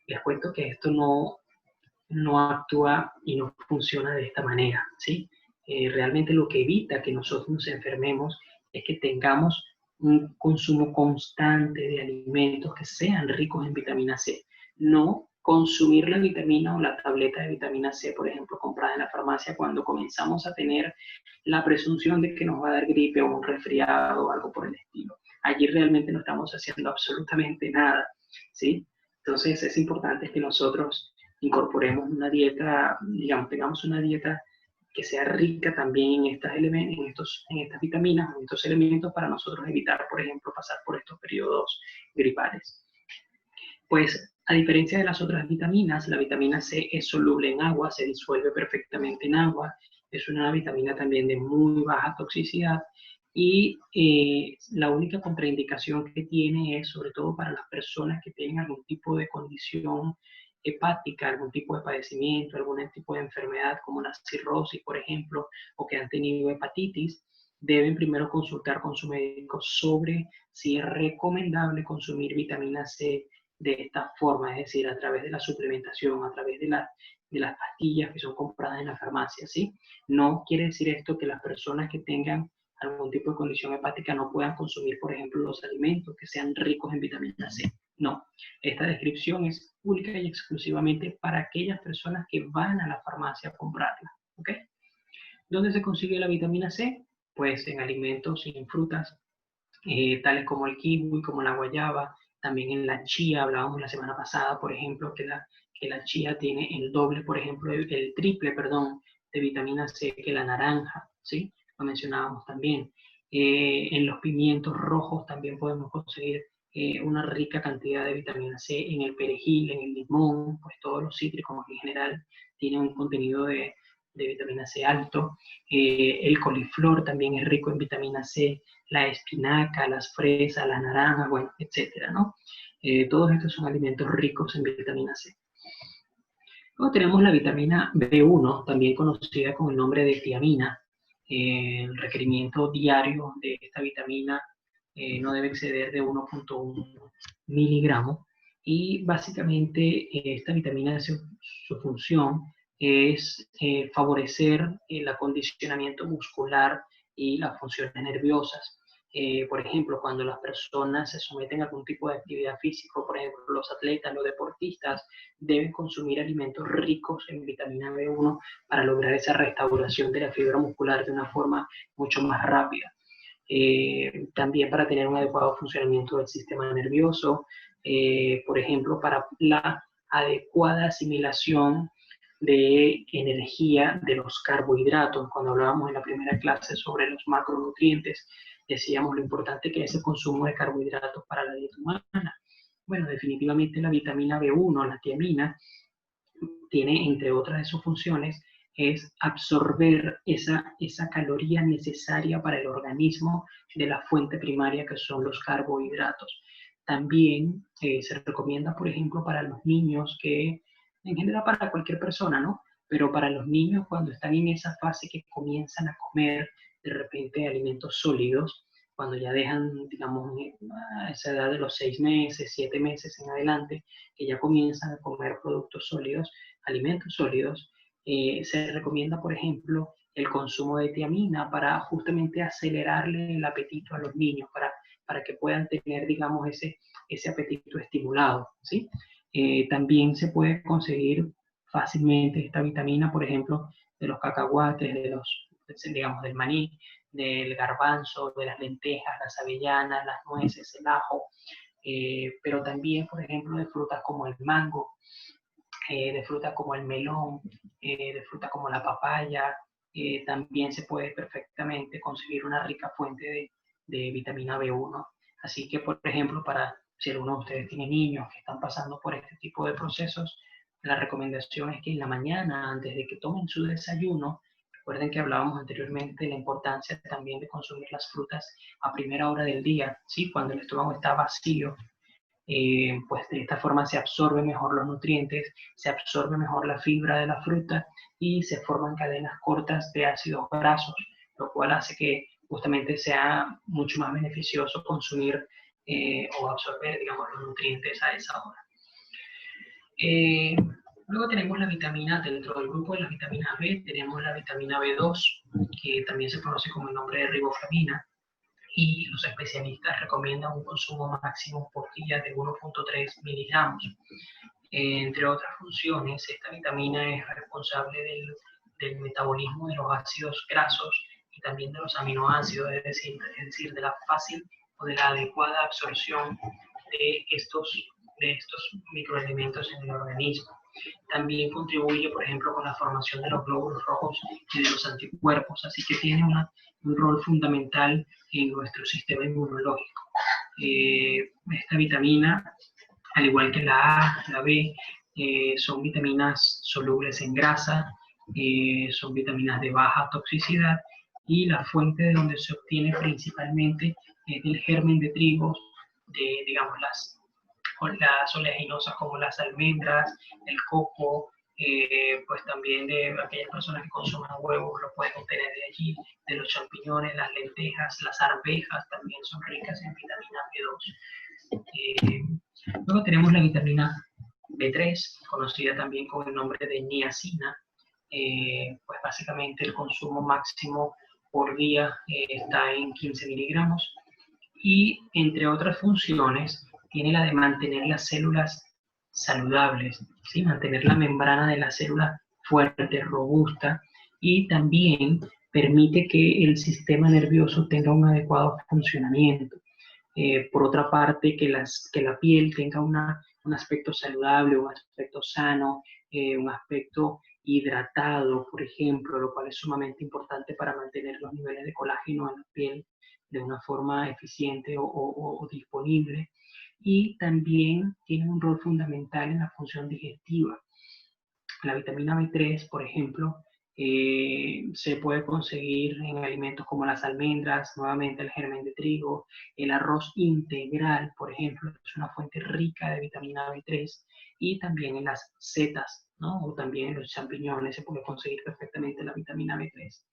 Les cuento que esto no actúa y no funciona de esta manera, ¿sí? Realmente lo que evita que nosotros nos enfermemos es que tengamos un consumo constante de alimentos que sean ricos en vitamina C. No consumir la vitamina o la tableta de vitamina C, por ejemplo, comprada en la farmacia cuando comenzamos a tener la presunción de que nos va a dar gripe o un resfriado o algo por el estilo. Allí realmente no estamos haciendo absolutamente nada, ¿sí? Entonces es importante que nosotros incorporemos una dieta, digamos, tengamos una dieta que sea rica también en estas vitaminas, en estos elementos para nosotros evitar, por ejemplo, pasar por estos periodos gripales. Pues a diferencia de las otras vitaminas, la vitamina C es soluble en agua, se disuelve perfectamente en agua, es una vitamina también de muy baja toxicidad y la única contraindicación que tiene es sobre todo para las personas que tienen algún tipo de condición hepática, algún tipo de padecimiento, algún tipo de enfermedad como la cirrosis, por ejemplo, o que han tenido hepatitis, deben primero consultar con su médico sobre si es recomendable consumir vitamina C de esta forma, es decir, a través de la suplementación, a través de las pastillas que son compradas en la farmacia, ¿sí? No quiere decir esto que las personas que tengan algún tipo de condición hepática no puedan consumir, por ejemplo, los alimentos que sean ricos en vitamina C. No, esta descripción es única y exclusivamente para aquellas personas que van a la farmacia a comprarla, ¿ok? ¿Dónde se consigue la vitamina C? Pues en alimentos y en frutas, tales como el kiwi, como la guayaba, también en la chía. Hablábamos la semana pasada, por ejemplo, que la chía tiene el doble, por ejemplo, el triple, perdón, de vitamina C que la naranja, ¿sí? Lo mencionábamos también. En los pimientos rojos también podemos conseguir una rica cantidad de vitamina C. En el perejil, en el limón, pues todos los cítricos en general tienen un contenido de vitamina C alto. El coliflor también es rico en vitamina C, la espinaca, las fresas, la naranja, bueno, etcétera, ¿no? Todos estos son alimentos ricos en vitamina C. Luego tenemos la vitamina B1, también conocida con el nombre de tiamina. El requerimiento diario de esta vitamina no debe exceder de 1.1 miligramos. Y básicamente esta vitamina, su función es favorecer el acondicionamiento muscular y las funciones nerviosas. Por ejemplo, cuando las personas se someten a algún tipo de actividad física, por ejemplo, los atletas, los deportistas, deben consumir alimentos ricos en vitamina B1 para lograr esa restauración de la fibra muscular de una forma mucho más rápida. También para tener un adecuado funcionamiento del sistema nervioso, por ejemplo, para la adecuada asimilación de energía de los carbohidratos. Cuando hablábamos en la primera clase sobre los macronutrientes, decíamos lo importante que es el consumo de carbohidratos para la dieta humana. Bueno, definitivamente la vitamina B1, la tiamina, tiene, entre otras de sus funciones, es absorber esa caloría necesaria para el organismo de la fuente primaria que son los carbohidratos. También se recomienda, por ejemplo, para los niños que, en general para cualquier persona, ¿no? Pero para los niños cuando están en esa fase que comienzan a comer de repente alimentos sólidos, cuando ya dejan, digamos, a esa edad de los 6 meses, 7 meses en adelante, que ya comienzan a comer productos sólidos, alimentos sólidos, se recomienda, por ejemplo, el consumo de tiamina para justamente acelerarle el apetito a los niños, para que puedan tener, digamos, ese apetito estimulado, ¿sí? También se puede conseguir fácilmente esta vitamina, por ejemplo, de los cacahuates, digamos, del maní, del garbanzo, de las lentejas, las avellanas, las nueces, el ajo, pero también, por ejemplo, de frutas como el mango, de frutas como el melón, de frutas como la papaya. También se puede perfectamente conseguir una rica fuente de vitamina B1. Así que, por ejemplo, si alguno de ustedes tiene niños que están pasando por este tipo de procesos, la recomendación es que en la mañana, antes de que tomen su desayuno, recuerden que hablábamos anteriormente de la importancia también de consumir las frutas a primera hora del día, ¿sí? Cuando el estómago está vacío, pues de esta forma se absorben mejor los nutrientes, se absorbe mejor la fibra de la fruta y se forman cadenas cortas de ácidos grasos, lo cual hace que justamente sea mucho más beneficioso consumir o absorber, digamos, los nutrientes a esa hora. Luego tenemos la vitamina, dentro del grupo de las vitaminas B, tenemos la vitamina B2, que también se conoce como el nombre de riboflavina, y los especialistas recomiendan un consumo máximo por día de 1.3 miligramos. Entre otras funciones, esta vitamina es responsable del metabolismo de los ácidos grasos y también de los aminoácidos, es decir, de la fácil o de la adecuada absorción de estos microelementos en el organismo. También contribuye, por ejemplo, con la formación de los glóbulos rojos y de los anticuerpos, así que tiene un rol fundamental en nuestro sistema inmunológico. Esta vitamina, al igual que la A, la B, son vitaminas solubles en grasa, son vitaminas de baja toxicidad y la fuente de donde se obtiene principalmente es del germen de trigo, de, digamos, las oleaginosas como las almendras, el coco, pues también de aquellas personas que consumen huevos lo pueden obtener de allí, de los champiñones, las lentejas, las arvejas también son ricas en vitamina B2. Luego tenemos la vitamina B3, conocida también con el nombre de niacina. Pues básicamente el consumo máximo por día está en 15 miligramos y entre otras funciones tiene la de mantener las células saludables, ¿sí? Mantener la membrana de la célula fuerte, robusta, y también permite que el sistema nervioso tenga un adecuado funcionamiento. Por otra parte, que la piel tenga un aspecto saludable, un aspecto sano, un aspecto hidratado, por ejemplo, lo cual es sumamente importante para mantener los niveles de colágeno en la piel de una forma eficiente o disponible. Y también tiene un rol fundamental en la función digestiva. La vitamina B3, por ejemplo, se puede conseguir en alimentos como las almendras, nuevamente el germen de trigo, el arroz integral, por ejemplo, es una fuente rica de vitamina B3, y también en las setas, ¿no? O también en los champiñones se puede conseguir perfectamente la vitamina B3.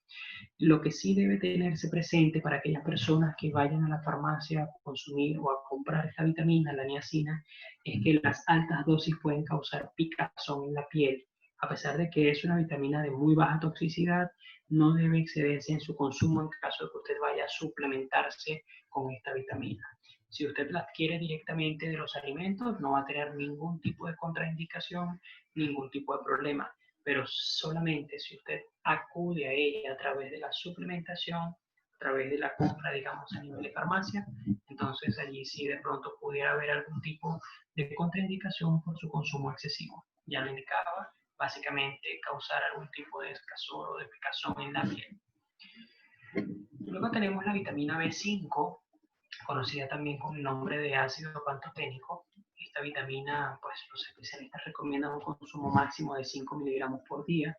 Lo que sí debe tenerse presente para aquellas personas que vayan a la farmacia a consumir o a comprar esta vitamina, la niacina, es que las altas dosis pueden causar picazón en la piel, A pesar de que es una vitamina de muy baja toxicidad, no debe excederse en su consumo en caso de que usted vaya a suplementarse con esta vitamina. Si usted la adquiere directamente de los alimentos, no va a tener ningún tipo de contraindicación, ningún tipo de problema. Pero solamente si usted acude a ella a través de la suplementación, a través de la compra, digamos, a nivel de farmacia, entonces allí sí de pronto pudiera haber algún tipo de contraindicación por su consumo excesivo. Ya lo indicaba, básicamente causar algún tipo de escazor o de picazón en la piel. Luego tenemos la vitamina B5, conocida también con el nombre de ácido pantoténico. Esta vitamina, pues los especialistas recomiendan un consumo máximo de 5 miligramos por día.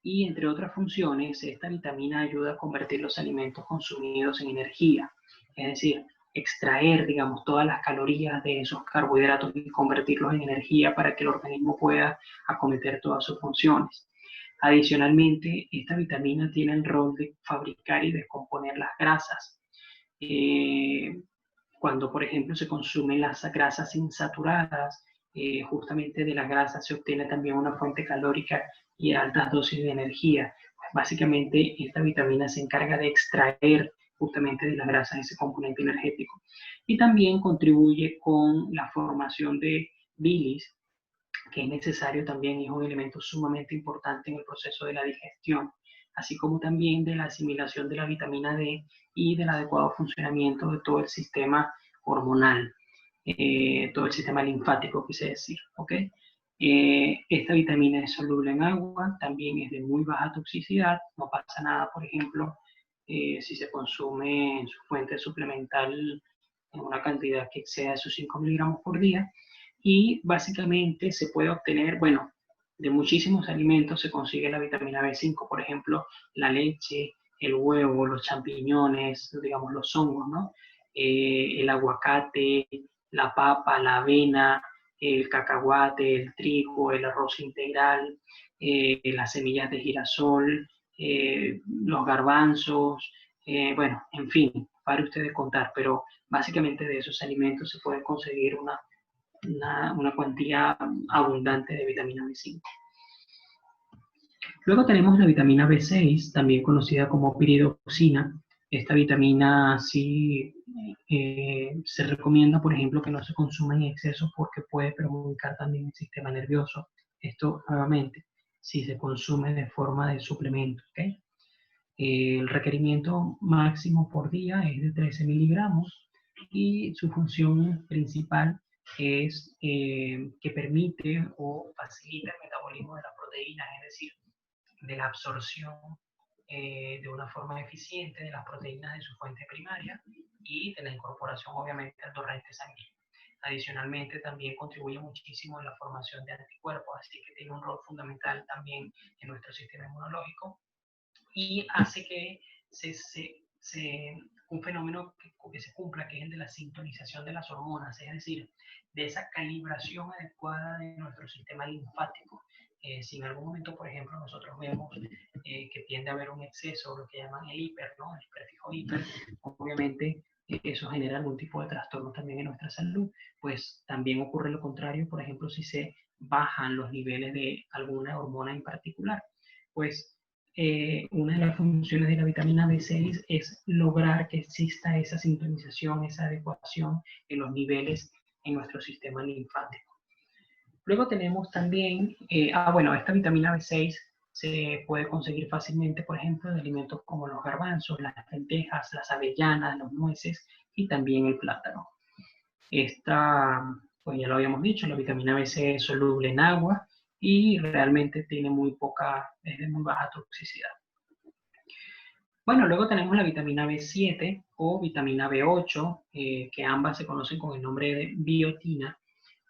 Y entre otras funciones, esta vitamina ayuda a convertir los alimentos consumidos en energía. Es decir, extraer, digamos, todas las calorías de esos carbohidratos y convertirlos en energía para que el organismo pueda acometer todas sus funciones. Adicionalmente, esta vitamina tiene el rol de fabricar y descomponer las grasas. Cuando, por ejemplo, se consumen las grasas insaturadas, justamente de la grasa se obtiene también una fuente calórica y altas dosis de energía. Pues básicamente, esta vitamina se encarga de extraer justamente de las grasas ese componente energético. Y también contribuye con la formación de bilis, que es necesario también y es un elemento sumamente importante en el proceso de la digestión, así como también de la asimilación de la vitamina D y del adecuado funcionamiento de todo el sistema hormonal, todo el sistema linfático, quise decir, ¿ok? Esta vitamina es soluble en agua, también es de muy baja toxicidad, no pasa nada, por ejemplo, si se consume en su fuente suplemental en una cantidad que exceda esos 5 miligramos por día, y básicamente se puede obtener, bueno, de muchísimos alimentos se consigue la vitamina B5, por ejemplo, la leche, el huevo, los champiñones, digamos los hongos, ¿no? El aguacate, la papa, la avena, el cacahuate, el trigo, el arroz integral, las semillas de girasol, los garbanzos, bueno, en fin, para ustedes contar, pero básicamente de esos alimentos se puede conseguir una cantidad abundante de vitamina B5. Luego tenemos la vitamina B6, también conocida como piridoxina. Esta vitamina sí se recomienda, por ejemplo, que no se consuma en exceso porque puede perjudicar también el sistema nervioso. Esto, nuevamente, si se consume de forma de suplemento. ¿Okay? El requerimiento máximo por día es de 13 miligramos y su función principal es que permite o facilita el metabolismo de las proteínas, es decir, de la absorción de una forma eficiente de las proteínas de su fuente primaria y de la incorporación obviamente al torrente sanguíneo. Adicionalmente también contribuye muchísimo en la formación de anticuerpos, así que tiene un rol fundamental también en nuestro sistema inmunológico y hace que un fenómeno que se cumpla, que es el de la sintonización de las hormonas, es decir, de esa calibración adecuada de nuestro sistema linfático. Si en algún momento, por ejemplo, nosotros vemos que tiende a haber un exceso, lo que llaman el hiper, ¿no? El prefijo hiper, obviamente eso genera algún tipo de trastorno también en nuestra salud. Pues también ocurre lo contrario, por ejemplo, si se bajan los niveles de alguna hormona en particular. Pues una de las funciones de la vitamina B6 es lograr que exista esa sintonización, esa adecuación en los niveles en nuestro sistema linfático. Luego tenemos también, bueno, esta vitamina B6 se puede conseguir fácilmente, por ejemplo, de alimentos como los garbanzos, las lentejas, las avellanas, los nueces y también el plátano. Esta, pues ya lo habíamos dicho, la vitamina B6 es soluble en agua y realmente tiene es de muy baja toxicidad. Bueno, luego tenemos la vitamina B7 o vitamina B8, que ambas se conocen con el nombre de biotina.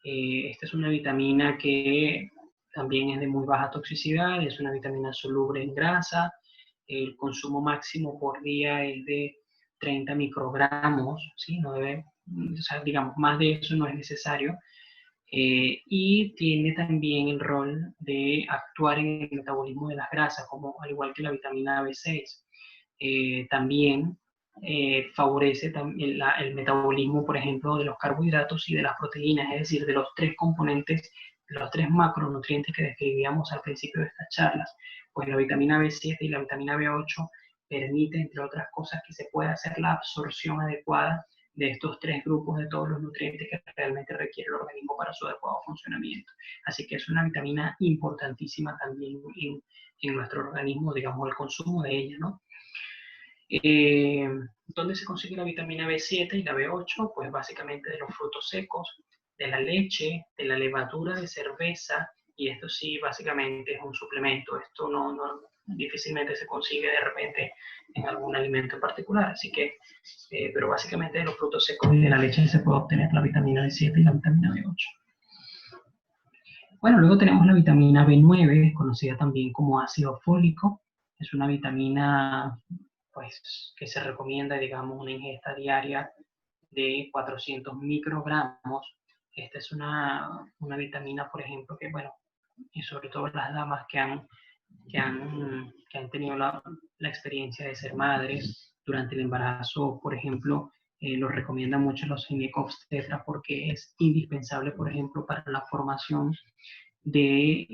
Esta es una vitamina que también es de muy baja toxicidad, es una vitamina soluble en grasa. El consumo máximo por día es de 30 microgramos, ¿sí? No debe, o sea, digamos, más de eso no es necesario. Y tiene también el rol de actuar en el metabolismo de las grasas, como al igual que la vitamina B6. También favorece el metabolismo, por ejemplo, de los carbohidratos y de las proteínas, es decir, de los tres componentes los tres macronutrientes que describíamos al principio de estas charlas, pues la vitamina B7 y la vitamina B8 permite, entre otras cosas, que se pueda hacer la absorción adecuada de estos tres grupos de todos los nutrientes que realmente requiere el organismo para su adecuado funcionamiento. Así que es una vitamina importantísima también en nuestro organismo, digamos, el consumo de ella, ¿no? ¿Dónde se consigue la vitamina B7 y la B8? Pues básicamente de los frutos secos, de la leche, de la levadura de cerveza, y esto sí básicamente es un suplemento. Esto difícilmente se consigue de repente en algún alimento en particular, así que, pero básicamente de los frutos secos y de la leche se puede obtener la vitamina B7 y la vitamina B8. Bueno, luego tenemos la vitamina B9, conocida también como ácido fólico. Es una vitamina pues, que se recomienda, digamos, una ingesta diaria de 400 microgramos. Esta es una vitamina, por ejemplo, que, bueno, y sobre todo las damas que han tenido la experiencia de ser madres durante el embarazo, por ejemplo, lo recomiendan mucho los ginecobstetras porque es indispensable, por ejemplo, para la formación de,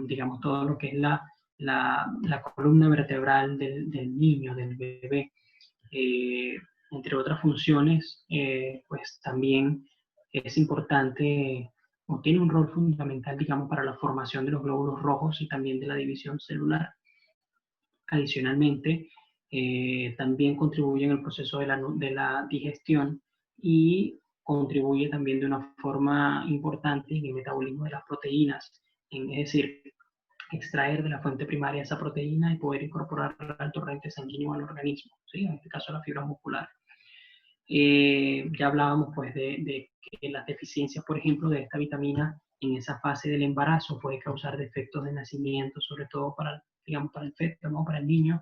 digamos, todo lo que es la columna vertebral del niño, del bebé. Entre otras funciones, pues también es importante o tiene un rol fundamental, digamos, para la formación de los glóbulos rojos y también de la división celular. Adicionalmente, también contribuye en el proceso de la digestión y contribuye también de una forma importante en el metabolismo de las proteínas, es decir, extraer de la fuente primaria esa proteína y poder incorporarla al torrente sanguíneo al organismo, ¿sí? En este caso la fibra muscular. Ya hablábamos pues de que las deficiencias, por ejemplo, de esta vitamina en esa fase del embarazo puede causar defectos de nacimiento, sobre todo para, digamos, para el feto, ¿no? Para el niño,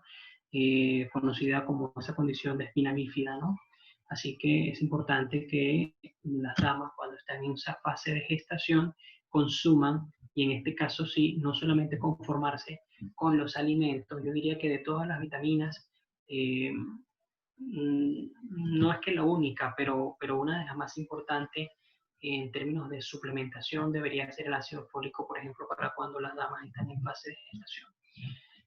conocida como esa condición de espina bífida, ¿no? Así que es importante que las damas cuando están en esa fase de gestación consuman, y en este caso sí, no solamente conformarse con los alimentos, yo diría que de todas las vitaminas, no es que la única, pero una de las más importantes en términos de suplementación debería ser el ácido fólico, por ejemplo, para cuando las damas están en fase de gestación.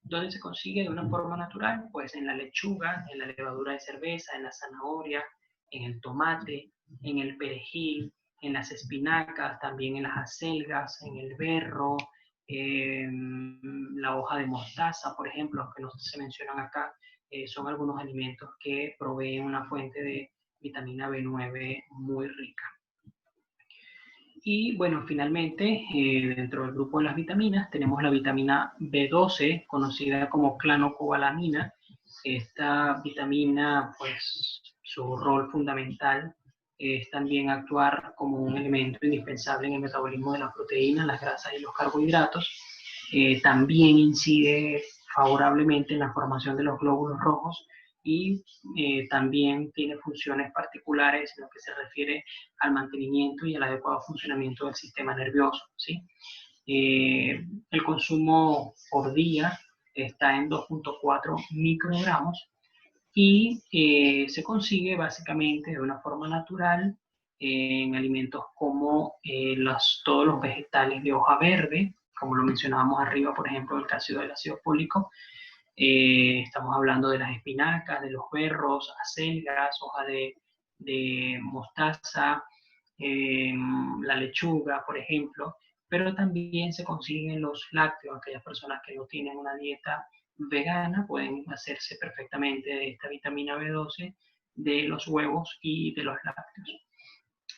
¿Dónde se consigue de una forma natural? Pues en la lechuga, en la levadura de cerveza, en la zanahoria, en el tomate, en el perejil, en las espinacas, también en las acelgas, en el berro, la hoja de mostaza, por ejemplo, que no se mencionan acá, son algunos alimentos que proveen una fuente de vitamina B9 muy rica. Y bueno, finalmente, dentro del grupo de las vitaminas, tenemos la vitamina B12, conocida como clanocobalamina. Esta vitamina, pues, su rol fundamental es también actuar como un elemento indispensable en el metabolismo de las proteínas, las grasas y los carbohidratos. También incide favorablemente en la formación de los glóbulos rojos y también tiene funciones particulares en lo que se refiere al mantenimiento y al adecuado funcionamiento del sistema nervioso, ¿sí? El consumo por día está en 2.4 microgramos y se consigue básicamente de una forma natural en alimentos como todos los vegetales de hoja verde, como lo mencionábamos arriba, por ejemplo, el caso del ácido fólico. Estamos hablando de las espinacas, de los berros, acelgas, hoja de mostaza, la lechuga, por ejemplo, pero también se consiguen los lácteos. Aquellas personas que no tienen una dieta vegana pueden hacerse perfectamente de esta vitamina B12 de los huevos y de los lácteos.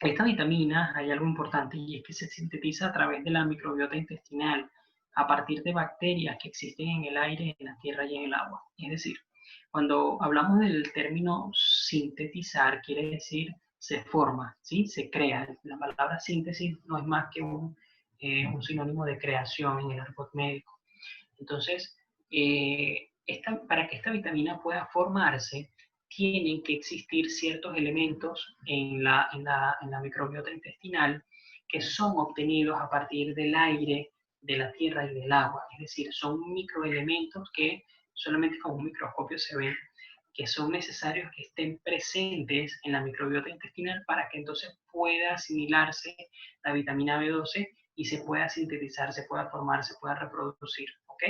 Esta vitamina, hay algo importante y es que se sintetiza a través de la microbiota intestinal a partir de bacterias que existen en el aire, en la tierra y en el agua. Es decir, cuando hablamos del término sintetizar, quiere decir se forma, ¿sí? Se crea. La palabra síntesis no es más que un sinónimo de creación en el argot médico. Entonces, para que esta vitamina pueda formarse, tienen que existir ciertos elementos en la microbiota intestinal que son obtenidos a partir del aire, de la tierra y del agua. Es decir, son microelementos que solamente con un microscopio se ven, que son necesarios que estén presentes en la microbiota intestinal para que entonces pueda asimilarse la vitamina B12 y se pueda sintetizar, se pueda formar, se pueda reproducir, ¿ok?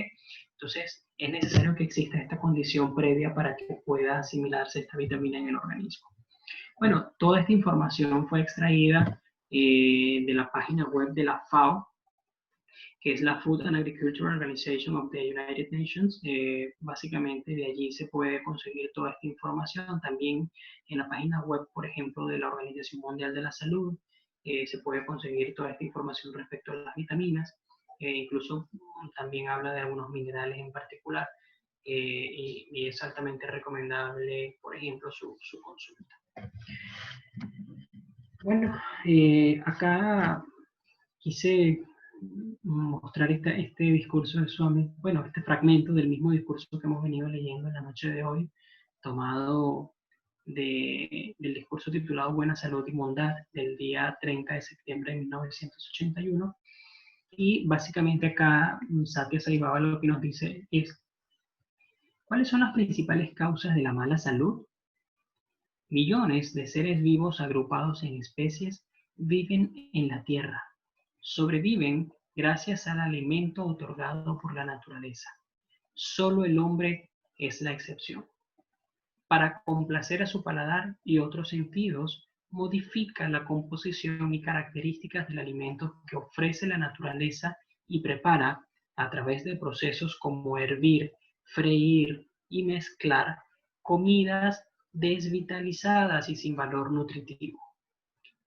Entonces, es necesario que exista esta condición previa para que pueda asimilarse esta vitamina en el organismo. Bueno, toda esta información fue extraída de la página web de la FAO, que es la Food and Agriculture Organization of the United Nations. Básicamente de allí se puede conseguir toda esta información. También en la página web, por ejemplo, de la Organización Mundial de la Salud, se puede conseguir toda esta información respecto a las vitaminas. Incluso también habla de algunos minerales en particular. Y es altamente recomendable, por ejemplo, su consulta. Bueno, acá quise mostrar este discurso de Swami, bueno, este fragmento del mismo discurso que hemos venido leyendo en la noche de hoy, tomado del discurso titulado Buena Salud y Bondad, del día 30 de septiembre de 1981. Y básicamente acá Satya Sai Baba lo que nos dice es: ¿cuáles son las principales causas de la mala salud? Millones de seres vivos agrupados en especies viven en la Tierra. Sobreviven gracias al alimento otorgado por la naturaleza. Solo el hombre es la excepción. Para complacer a su paladar y otros sentidos, modifica la composición y características del alimento que ofrece la naturaleza y prepara, a través de procesos como hervir, freír y mezclar, comidas desvitalizadas y sin valor nutritivo.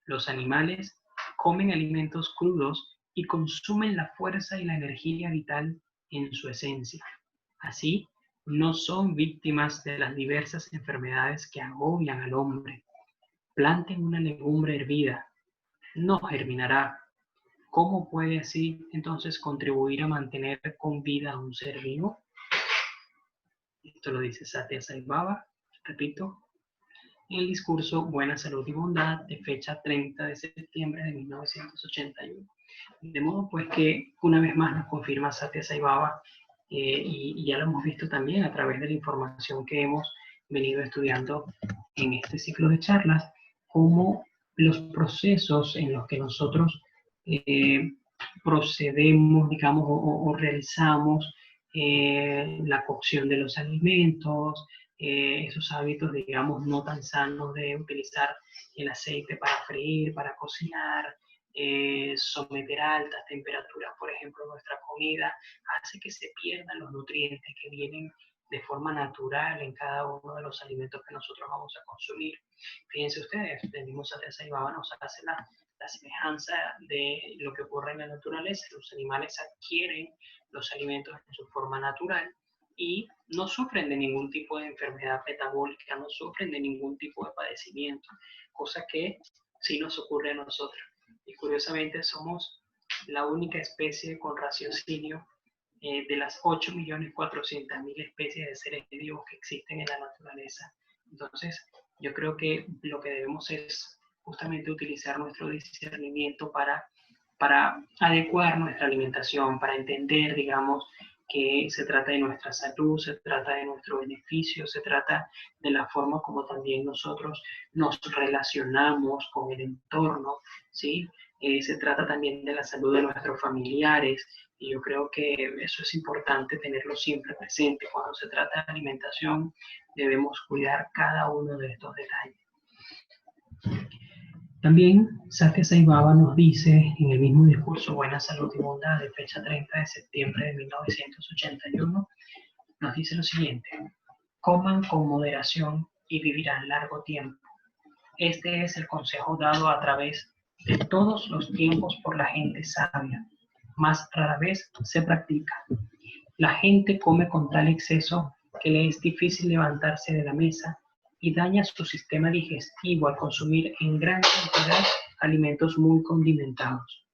Los animales comen alimentos crudos y consumen la fuerza y la energía vital en su esencia. Así, no son víctimas de las diversas enfermedades que agobian al hombre. Planten una legumbre hervida, no germinará. ¿Cómo puede así entonces contribuir a mantener con vida a un ser vivo? Esto lo dice Satya Sai Baba, repito, en el discurso Buena Salud y Bondad de fecha 30 de septiembre de 1981. De modo pues que una vez más nos confirma Satya Sai Baba, y ya lo hemos visto también a través de la información que hemos venido estudiando en este ciclo de charlas, cómo los procesos en los que nosotros procedemos, digamos, o realizamos la cocción de los alimentos, esos hábitos, digamos, no tan sanos de utilizar el aceite para freír, para cocinar, someter a altas temperaturas, por ejemplo, nuestra comida, hace que se pierdan los nutrientes que vienen de forma natural en cada uno de los alimentos que nosotros vamos a consumir. Fíjense ustedes, el mismo Satya Sai Baba nos hace la semejanza de lo que ocurre en la naturaleza. Los animales adquieren los alimentos en su forma natural y no sufren de ningún tipo de enfermedad metabólica, no sufren de ningún tipo de padecimiento, cosa que sí nos ocurre a nosotros. Y curiosamente somos la única especie con raciocinio de las 8.400.000 especies de seres vivos que existen en la naturaleza. Entonces, yo creo que lo que debemos es justamente utilizar nuestro discernimiento para adecuar nuestra alimentación, para entender, digamos, que se trata de nuestra salud, se trata de nuestro beneficio, se trata de la forma como también nosotros nos relacionamos con el entorno, ¿sí? Se trata también de la salud de nuestros familiares, y yo creo que eso es importante tenerlo siempre presente. Cuando se trata de alimentación, debemos cuidar cada uno de estos detalles. También Satya Sai Baba nos dice en el mismo discurso Buena Salud y Bondad de fecha 30 de septiembre de 1981, nos dice lo siguiente: coman con moderación y vivirán largo tiempo. Este es el consejo dado a través de todos los tiempos por la gente sabia, mas rara vez se practica. La gente come con tal exceso que le es difícil levantarse de la mesa y daña su sistema digestivo al consumir en gran cantidad alimentos muy condimentados.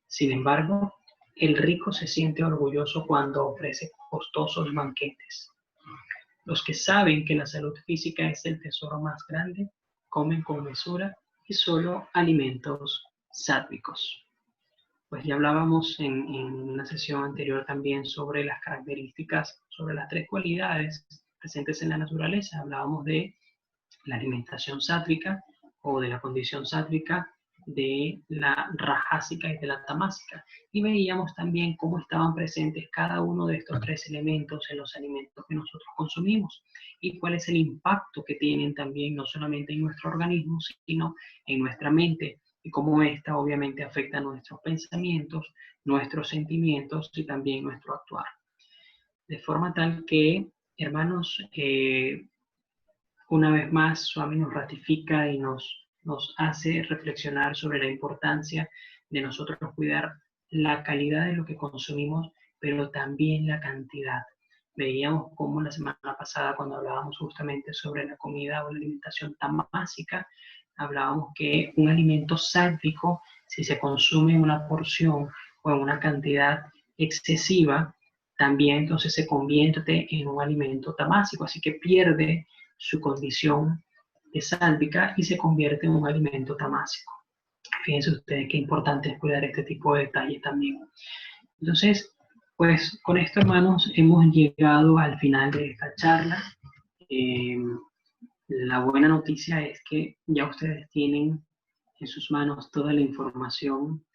Sin embargo, el rico se siente orgulloso cuando ofrece costosos banquetes. Los que saben que la salud física es el tesoro más grande, comen con mesura y solo alimentos sádvicos. Pues ya hablábamos en una sesión anterior también sobre las características, sobre las 3 cualidades presentes en la naturaleza. Hablábamos de la alimentación sádvica o de la condición sádvica, de la rajásica y de la tamásica. Y veíamos también cómo estaban presentes cada uno de estos tres elementos en los alimentos que nosotros consumimos y cuál es el impacto que tienen también no solamente en nuestro organismo, sino en nuestra mente y cómo esta obviamente afecta a nuestros pensamientos, nuestros sentimientos y también nuestro actuar. De forma tal que, hermanos, una vez más, Swami nos ratifica y nos hace reflexionar sobre la importancia de nosotros cuidar la calidad de lo que consumimos, pero también la cantidad. Veíamos cómo la semana pasada, cuando hablábamos justamente sobre la comida o la alimentación tamásica, hablábamos que un alimento sálvico, si se consume en una porción o en una cantidad excesiva, también entonces se convierte en un alimento tamásico, así que pierde su condición de sálvica y se convierte en un alimento tamásico. Fíjense ustedes qué importante es cuidar este tipo de detalles también. Entonces, pues con esto, hermanos, hemos llegado al final de esta charla. La buena noticia es que ya ustedes tienen en sus manos toda la información,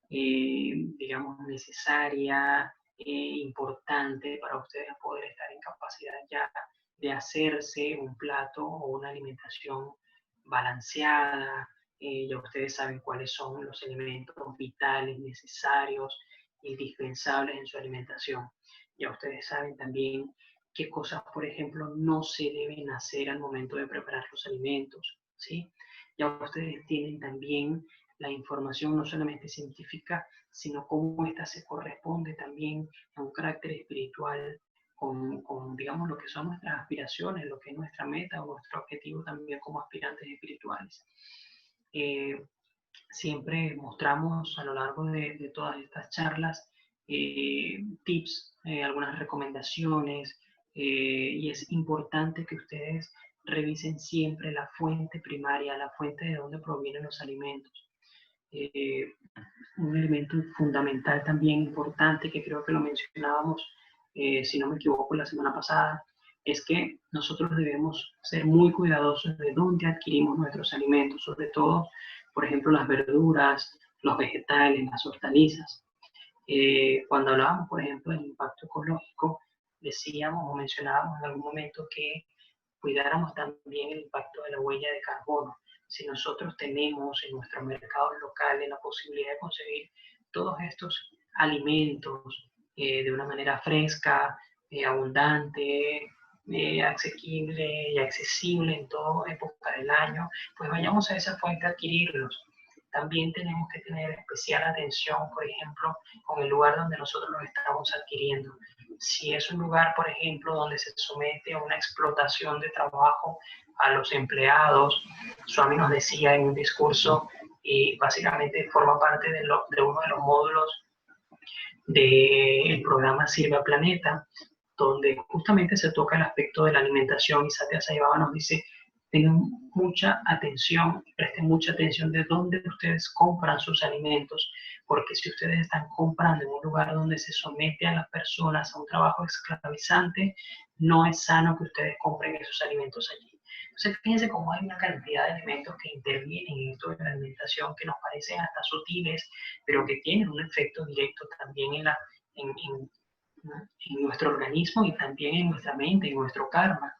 digamos, necesaria, importante para ustedes poder estar en capacidad ya de hacerse un plato o una alimentación balanceada. Ya ustedes saben cuáles son los elementos vitales, necesarios, indispensables en su alimentación. Ya ustedes saben también qué cosas, por ejemplo, no se deben hacer al momento de preparar los alimentos, ¿sí? Ya ustedes tienen también la información no solamente científica, sino cómo ésta se corresponde también a un carácter espiritual con, digamos, lo que son nuestras aspiraciones, lo que es nuestra meta o nuestro objetivo también como aspirantes espirituales. Siempre mostramos a lo largo de todas estas charlas tips, algunas recomendaciones, y es importante que ustedes revisen siempre la fuente primaria, la fuente de donde provienen los alimentos. Un elemento fundamental también importante que creo que lo mencionábamos, si no me equivoco, la semana pasada, es que nosotros debemos ser muy cuidadosos de dónde adquirimos nuestros alimentos, sobre todo, por ejemplo, las verduras, los vegetales, las hortalizas. Cuando hablábamos, por ejemplo, del impacto ecológico, decíamos o mencionábamos en algún momento que cuidáramos también el impacto de la huella de carbono. Si nosotros tenemos en nuestros mercados locales la posibilidad de conseguir todos estos alimentos de una manera fresca, abundante, asequible y accesible en toda época del año, pues vayamos a esa fuente a adquirirlos. También tenemos que tener especial atención, por ejemplo, con el lugar donde nosotros los estamos adquiriendo. Si es un lugar, por ejemplo, donde se somete a una explotación de trabajo a los empleados, Swami nos decía en un discurso, y básicamente forma parte de uno de los módulos del programa Sirve al Planeta, donde justamente se toca el aspecto de la alimentación, y Satya Sai Baba nos dice: tengan mucha atención, presten mucha atención de dónde ustedes compran sus alimentos, porque si ustedes están comprando en un lugar donde se somete a las personas a un trabajo esclavizante, no es sano que ustedes compren esos alimentos allí. Entonces, fíjense cómo hay una cantidad de elementos que intervienen en esto de la alimentación que nos parecen hasta sutiles, pero que tienen un efecto directo también en nuestro organismo y también en nuestra mente, en nuestro karma.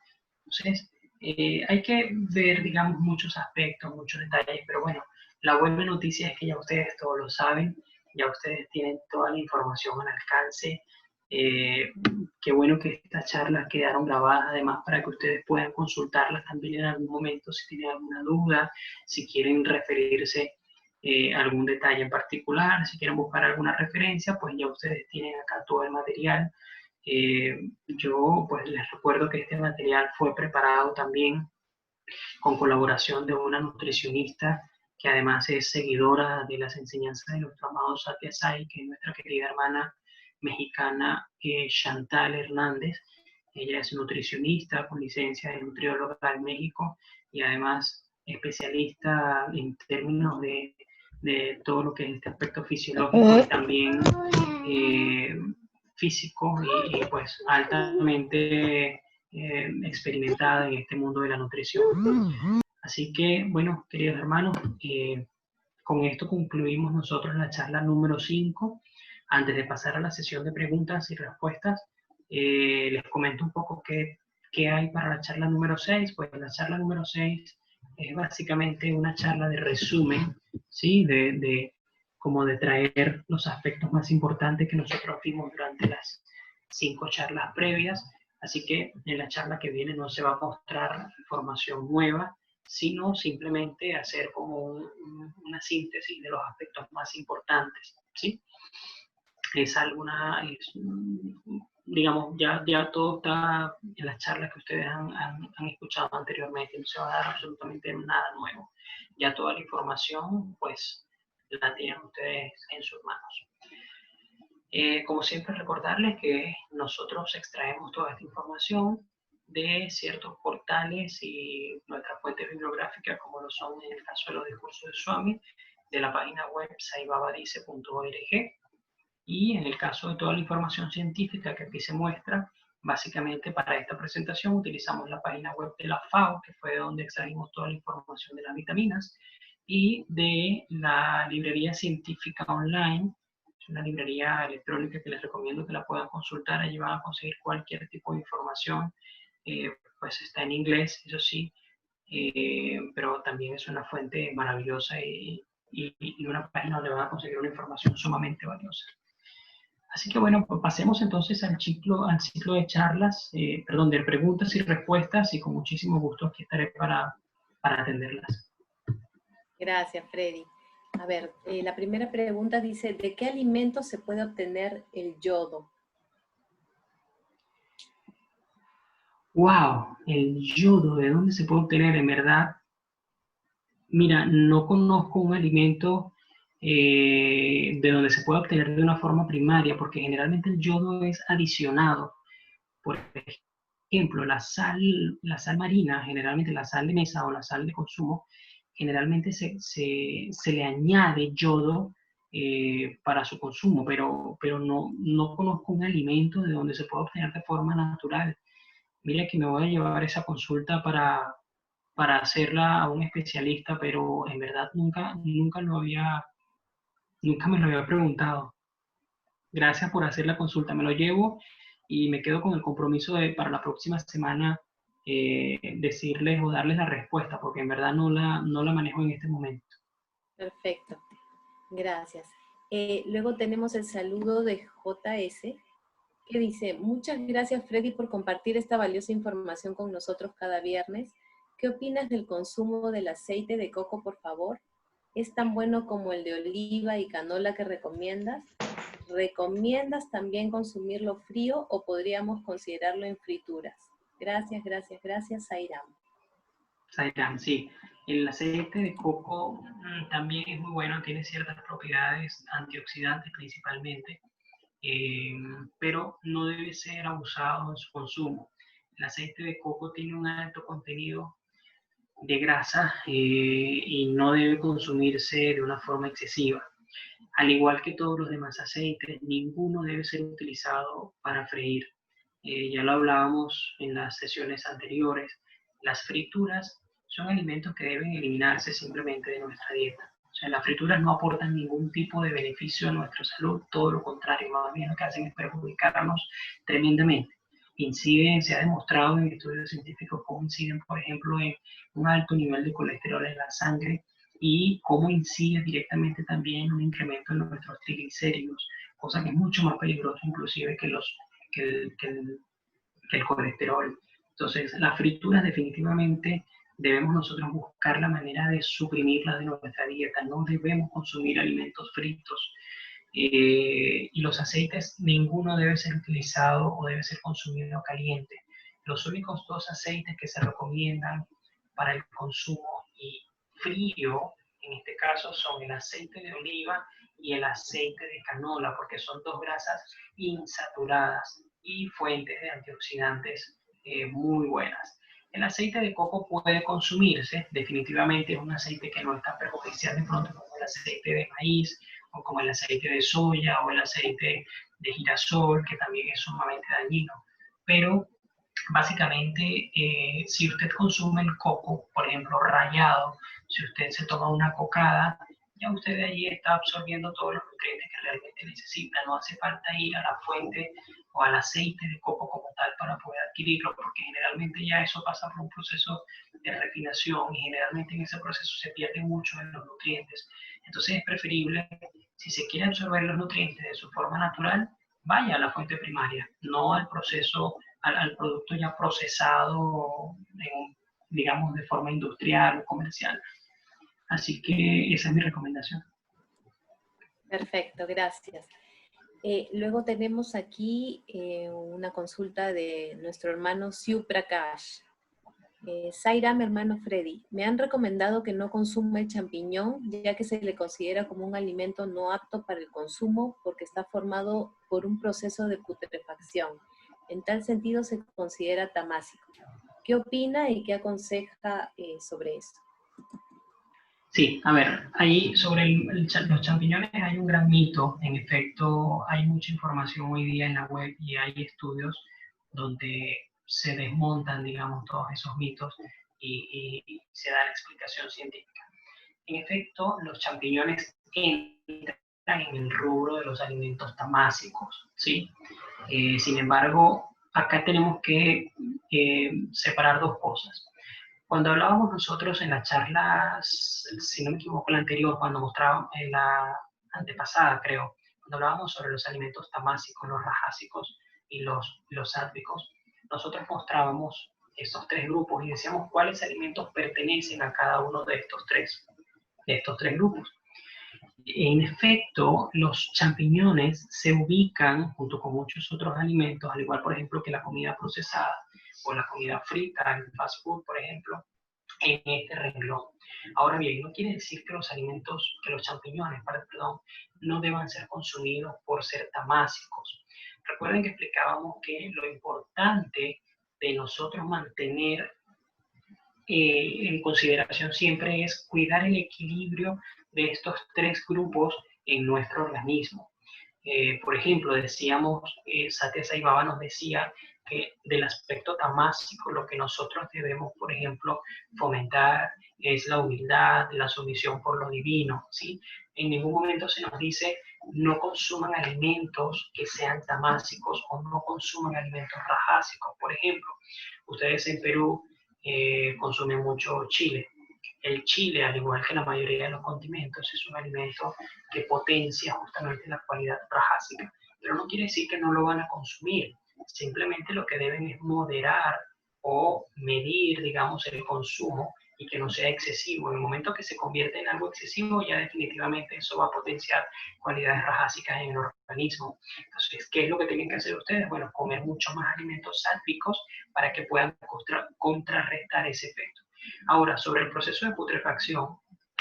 Entonces, hay que ver, digamos, muchos aspectos, muchos detalles, pero bueno, la buena noticia es que ya ustedes todos lo saben, ya ustedes tienen toda la información al alcance. Qué bueno que estas charlas quedaron grabadas, además, para que ustedes puedan consultarlas también en algún momento si tienen alguna duda, si quieren referirse a algún detalle en particular, si quieren buscar alguna referencia, pues ya ustedes tienen acá todo el material. Yo pues les recuerdo que este material fue preparado también con colaboración de una nutricionista que además es seguidora de las enseñanzas de nuestro amado Satya Sai, que es nuestra querida hermana mexicana Chantal Hernández. Ella es nutricionista con licencia de nutrióloga en México y además especialista en términos de todo lo que es este aspecto fisiológico y también físico y pues altamente experimentada en este mundo de la nutrición. Así que, bueno, queridos hermanos, con esto concluimos nosotros la charla número 5. Antes de pasar a la sesión de preguntas y respuestas, les comento un poco qué hay para la charla número 6. Pues la charla número 6 es básicamente una charla de resumen, ¿sí? Como de traer los aspectos más importantes que nosotros vimos durante las 5 charlas previas. Así que en la charla que viene no se va a mostrar información nueva, sino simplemente hacer como una síntesis de los aspectos más importantes, ¿sí? Digamos, ya todo está en las charlas que ustedes han escuchado anteriormente, no se va a dar absolutamente nada nuevo. Ya toda la información, pues, la tienen ustedes en sus manos. Como siempre, recordarles que nosotros extraemos toda esta información de ciertos portales y nuestras fuentes bibliográficas, como lo son en el caso de los discursos de Swami, de la página web saibabadice.org, y en el caso de toda la información científica que aquí se muestra, básicamente para esta presentación utilizamos la página web de la FAO, que fue de donde extraímos toda la información de las vitaminas, y de la librería científica online. Es una librería electrónica que les recomiendo que la puedan consultar. Allí van a conseguir cualquier tipo de información. Pues está en inglés, eso sí, pero también es una fuente maravillosa y una página donde van a conseguir una información sumamente valiosa. Así que bueno, pues pasemos entonces al ciclo de charlas, de preguntas y respuestas, y con muchísimo gusto aquí estaré para atenderlas. Gracias, Freddy. A ver, la primera pregunta dice, ¿de qué alimentos se puede obtener el yodo? ¡Wow! El yodo, ¿de dónde se puede obtener? En verdad, mira, no conozco un alimento de donde se pueda obtener de una forma primaria, porque generalmente el yodo es adicionado. Por ejemplo, la sal marina, generalmente la sal de mesa o la sal de consumo, generalmente se le añade yodo para su consumo, pero no conozco un alimento de donde se pueda obtener de forma natural. Mira que me voy a llevar esa consulta para hacerla a un especialista, pero en verdad nunca me lo había preguntado. Gracias por hacer la consulta, me lo llevo y me quedo con el compromiso de para la próxima semana decirles o darles la respuesta, porque en verdad no la manejo en este momento. Perfecto, gracias. Luego tenemos el saludo de JS, que dice, muchas gracias Freddy por compartir esta valiosa información con nosotros cada viernes. ¿Qué opinas del consumo del aceite de coco, por favor? ¿Es tan bueno como el de oliva y canola que recomiendas? ¿Recomiendas también consumirlo frío o podríamos considerarlo en frituras? Gracias, gracias, gracias, Sairam. Sairam, sí. El aceite de coco también es muy bueno, tiene ciertas propiedades antioxidantes principalmente, pero no debe ser abusado en su consumo. El aceite de coco tiene un alto contenido de grasa y no debe consumirse de una forma excesiva. Al igual que todos los demás aceites, ninguno debe ser utilizado para freír. Ya lo hablábamos en las sesiones anteriores. Las frituras son alimentos que deben eliminarse simplemente de nuestra dieta. O sea, las frituras no aportan ningún tipo de beneficio a nuestra salud, todo lo contrario, más bien lo que hacen es perjudicarnos tremendamente. Inciden, se ha demostrado en estudios científicos cómo inciden, por ejemplo, en un alto nivel de colesterol en la sangre y cómo incide directamente también en un incremento en nuestros triglicéridos, cosa que es mucho más peligroso inclusive que el colesterol. Entonces, las frituras definitivamente debemos nosotros buscar la manera de suprimirlas de nuestra dieta, no debemos consumir alimentos fritos. Y los aceites, ninguno debe ser utilizado o debe ser consumido caliente. Los únicos dos aceites que se recomiendan para el consumo y frío, en este caso, son el aceite de oliva y el aceite de canola, porque son dos grasas insaturadas y fuentes de antioxidantes muy buenas. El aceite de coco puede consumirse, definitivamente es un aceite que no está perjudicial de pronto como el aceite de maíz, o como el aceite de soya o el aceite de girasol, que también es sumamente dañino. Pero básicamente, si usted consume el coco, por ejemplo, rallado, si usted se toma una cocada, ya usted de ahí está absorbiendo todos los nutrientes que realmente necesita. No hace falta ir a la fuente o al aceite de coco como tal para poder adquirirlo, porque generalmente ya eso pasa por un proceso de refinación y generalmente en ese proceso se pierden mucho de los nutrientes. Entonces es preferible, si se quiere absorber los nutrientes de su forma natural, vaya a la fuente primaria, no al proceso, al producto ya procesado, digamos, de forma industrial o comercial. Así que esa es mi recomendación. Perfecto, gracias. Luego tenemos aquí una consulta de nuestro hermano Siu Prakash. Sairam, hermano Freddy, me han recomendado que no consuma el champiñón, ya que se le considera como un alimento no apto para el consumo porque está formado por un proceso de putrefacción. En tal sentido se considera tamásico. ¿Qué opina y qué aconseja sobre eso? Sí, a ver, ahí sobre los champiñones hay un gran mito. En efecto, hay mucha información hoy día en la web y hay estudios donde se desmontan, digamos, todos esos mitos y se da la explicación científica. En efecto, los champiñones entran en el rubro de los alimentos tamásicos, ¿sí? Sin embargo, acá tenemos que separar dos cosas. Cuando hablábamos nosotros en las charlas, si no me equivoco, la anterior, cuando mostrábamos, en la antepasada creo, cuando hablábamos sobre los alimentos tamásicos, los rajásicos y los sádvicos, nosotros mostrábamos estos tres grupos y decíamos cuáles alimentos pertenecen a cada uno de estos tres grupos. En efecto, los champiñones se ubican junto con muchos otros alimentos, al igual, por ejemplo, que la comida procesada o la comida frita, el fast food, por ejemplo, en este renglón. Ahora bien, no quiere decir que los alimentos, que los champiñones, perdón, no deban ser consumidos por ser tamásicos. Recuerden que explicábamos que lo importante de nosotros mantener en consideración siempre es cuidar el equilibrio de estos tres grupos en nuestro organismo. Por ejemplo, decíamos, Satya Sai Baba nos decía que del aspecto tamásico lo que nosotros debemos, por ejemplo, fomentar es la humildad, la sumisión por lo divino, ¿sí? En ningún momento se nos dice no consuman alimentos que sean tamásicos o no consuman alimentos rajásicos. Por ejemplo, ustedes en Perú consumen mucho chile. El chile, al igual que la mayoría de los condimentos, es un alimento que potencia justamente la cualidad rajásica. Pero no quiere decir que no lo van a consumir. Simplemente lo que deben es moderar o medir, digamos, el consumo y que no sea excesivo. En el momento que se convierte en algo excesivo, ya definitivamente eso va a potenciar cualidades rajásicas en el organismo. Entonces, ¿qué es lo que tienen que hacer ustedes? Bueno, comer mucho más alimentos sálvicos para que puedan contrarrestar ese efecto. Ahora, sobre el proceso de putrefacción,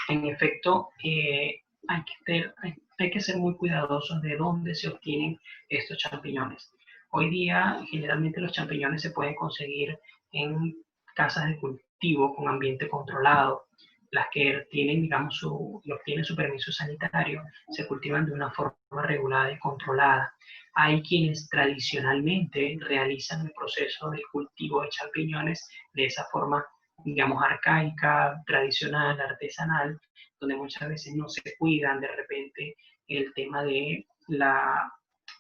en efecto, hay que ser muy cuidadosos de dónde se obtienen estos champiñones. Hoy día, generalmente los champiñones se pueden conseguir en casas de cultivo con ambiente controlado. Las que tienen, digamos, obtienen su permiso sanitario, se cultivan de una forma regulada y controlada. Hay quienes tradicionalmente realizan el proceso del cultivo de champiñones de esa forma, digamos, arcaica, tradicional, artesanal, donde muchas veces no se cuidan de repente el tema de la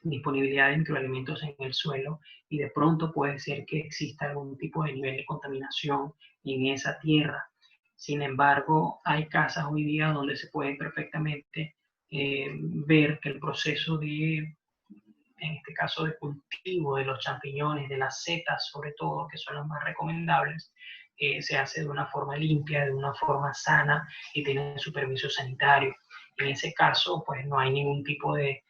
disponibilidad de microelementos en el suelo y de pronto puede ser que exista algún tipo de nivel de contaminación en esa tierra. Sin embargo, hay casas hoy día donde se puede perfectamente ver que el proceso de, en este caso, de cultivo de los champiñones, de las setas sobre todo, que son las más recomendables, se hace de una forma limpia, de una forma sana y tiene su permiso sanitario. En ese caso, pues no hay ningún tipo de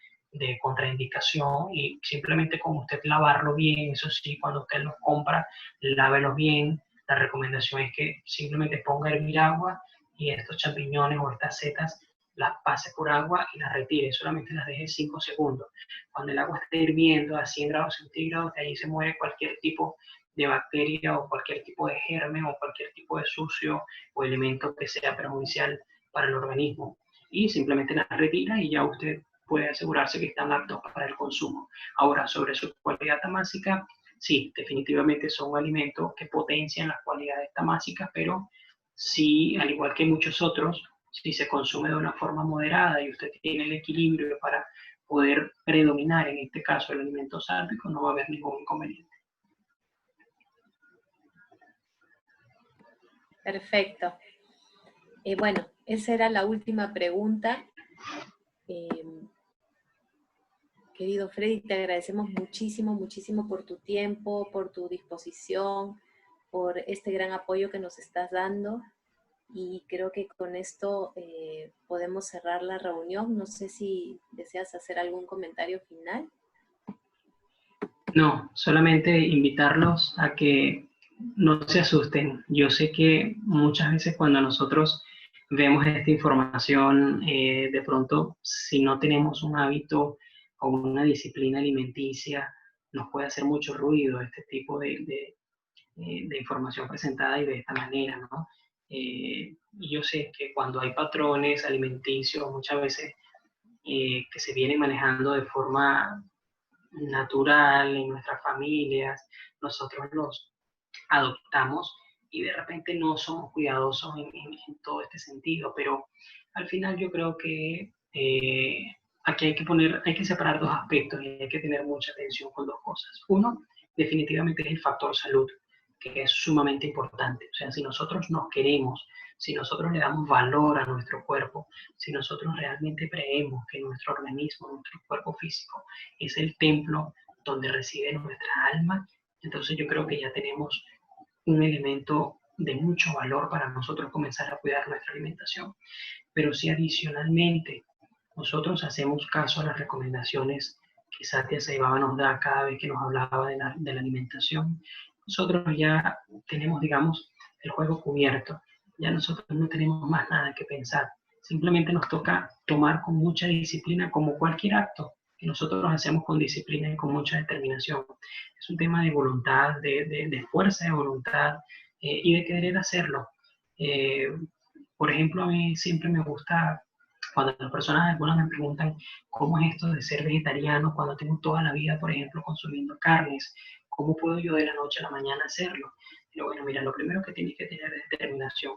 contraindicación y simplemente con usted lavarlo bien, eso sí, cuando usted los compra, lávelos bien. La recomendación es que simplemente ponga a hervir agua y estos champiñones o estas setas las pase por agua y las retire, solamente las deje 5 segundos. Cuando el agua esté hirviendo a 100 grados centígrados, de ahí se muere cualquier tipo de bacteria o cualquier tipo de germen o cualquier tipo de sucio o elemento que sea perjudicial para el organismo. Y simplemente las retira y ya usted puede asegurarse que están aptos para el consumo. Ahora, sobre su cualidad tamásica, sí, definitivamente son alimentos que potencian las cualidades tamásicas, pero sí, al igual que muchos otros, Si se consume de una forma moderada y usted tiene el equilibrio para poder predominar, en este caso, el alimento sálvico, no va a haber ningún inconveniente. Perfecto. Bueno, esa era la última pregunta. Querido Freddy, te agradecemos muchísimo, muchísimo por tu tiempo, por tu disposición, por este gran apoyo que nos estás dando. Y creo que con esto podemos cerrar la reunión. No sé si deseas hacer algún comentario final. No, solamente invitarlos a que no se asusten. Yo sé que muchas veces cuando nosotros vemos esta información, de pronto, si no tenemos un hábito o una disciplina alimenticia, nos puede hacer mucho ruido este tipo de información presentada y de esta manera, ¿no? Y yo sé que cuando hay patrones alimenticios, muchas veces que se vienen manejando de forma natural en nuestras familias, nosotros los adoptamos y de repente no somos cuidadosos en todo este sentido, pero al final yo creo que aquí hay que separar dos aspectos y hay que tener mucha atención con dos cosas. Uno, definitivamente es el factor salud, que es sumamente importante. O sea, si nosotros nos queremos, si nosotros le damos valor a nuestro cuerpo, si nosotros realmente creemos que nuestro organismo, nuestro cuerpo físico es el templo donde reside nuestra alma, entonces yo creo que ya tenemos un elemento de mucho valor para nosotros comenzar a cuidar nuestra alimentación. Pero si adicionalmente nosotros hacemos caso a las recomendaciones que Satya Sai Baba nos da cada vez que nos hablaba de la alimentación, nosotros ya tenemos, digamos, el juego cubierto. Ya nosotros no tenemos más nada que pensar. Simplemente nos toca tomar con mucha disciplina, como cualquier acto que nosotros hacemos con disciplina y con mucha determinación. Es un tema de voluntad, de fuerza de voluntad y de querer hacerlo. Eh, por ejemplo, a mí siempre me gusta, cuando las personas algunas me preguntan cómo es esto de ser vegetariano cuando tengo toda la vida, por ejemplo, consumiendo carnes, ¿cómo puedo yo de la noche a la mañana hacerlo? Pero bueno, mira, lo primero que tienes que tener es determinación,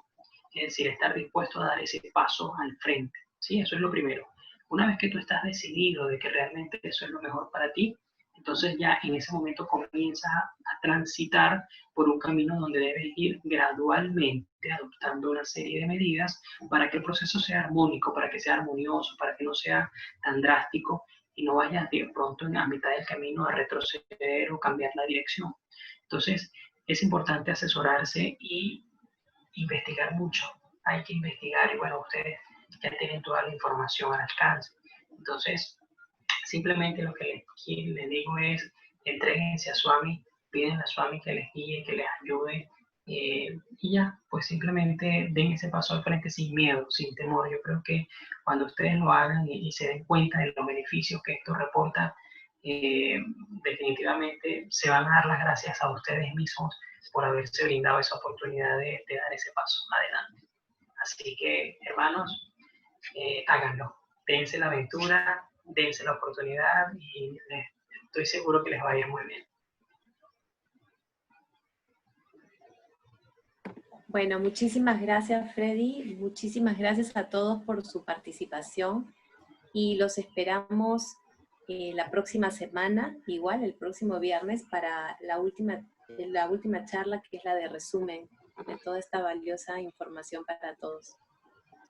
es decir, estar dispuesto a dar ese paso al frente, ¿sí? Eso es lo primero. Una vez que tú estás decidido de que realmente eso es lo mejor para ti, entonces ya en ese momento comienzas a transitar por un camino donde debes ir gradualmente adoptando una serie de medidas para que el proceso sea armónico, para que sea armonioso, para que no sea tan drástico y no vayas de pronto a mitad del camino a retroceder o cambiar la dirección. Entonces, es importante asesorarse y investigar mucho. Hay que investigar y bueno, ustedes ya tienen toda la información al alcance. Entonces, simplemente lo que les digo es, entréguense a Swami, piden a Swami que les guíe, que les ayude, y ya, pues simplemente den ese paso al frente sin miedo, sin temor. Yo creo que cuando ustedes lo hagan y se den cuenta de los beneficios que esto reporta, definitivamente se van a dar las gracias a ustedes mismos por haberse brindado esa oportunidad de dar ese paso adelante. Así que, hermanos, háganlo, dense la aventura, dense la oportunidad y estoy seguro que les va a ir muy bien. Bueno, muchísimas gracias, Freddy. Muchísimas gracias a todos por su participación y los esperamos la próxima semana, igual el próximo viernes, para la última charla, que es la de resumen de toda esta valiosa información para todos.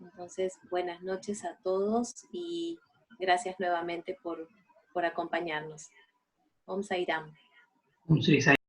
Entonces, buenas noches a todos y gracias nuevamente por acompañarnos. Om Sai Ram. Om Sri Sai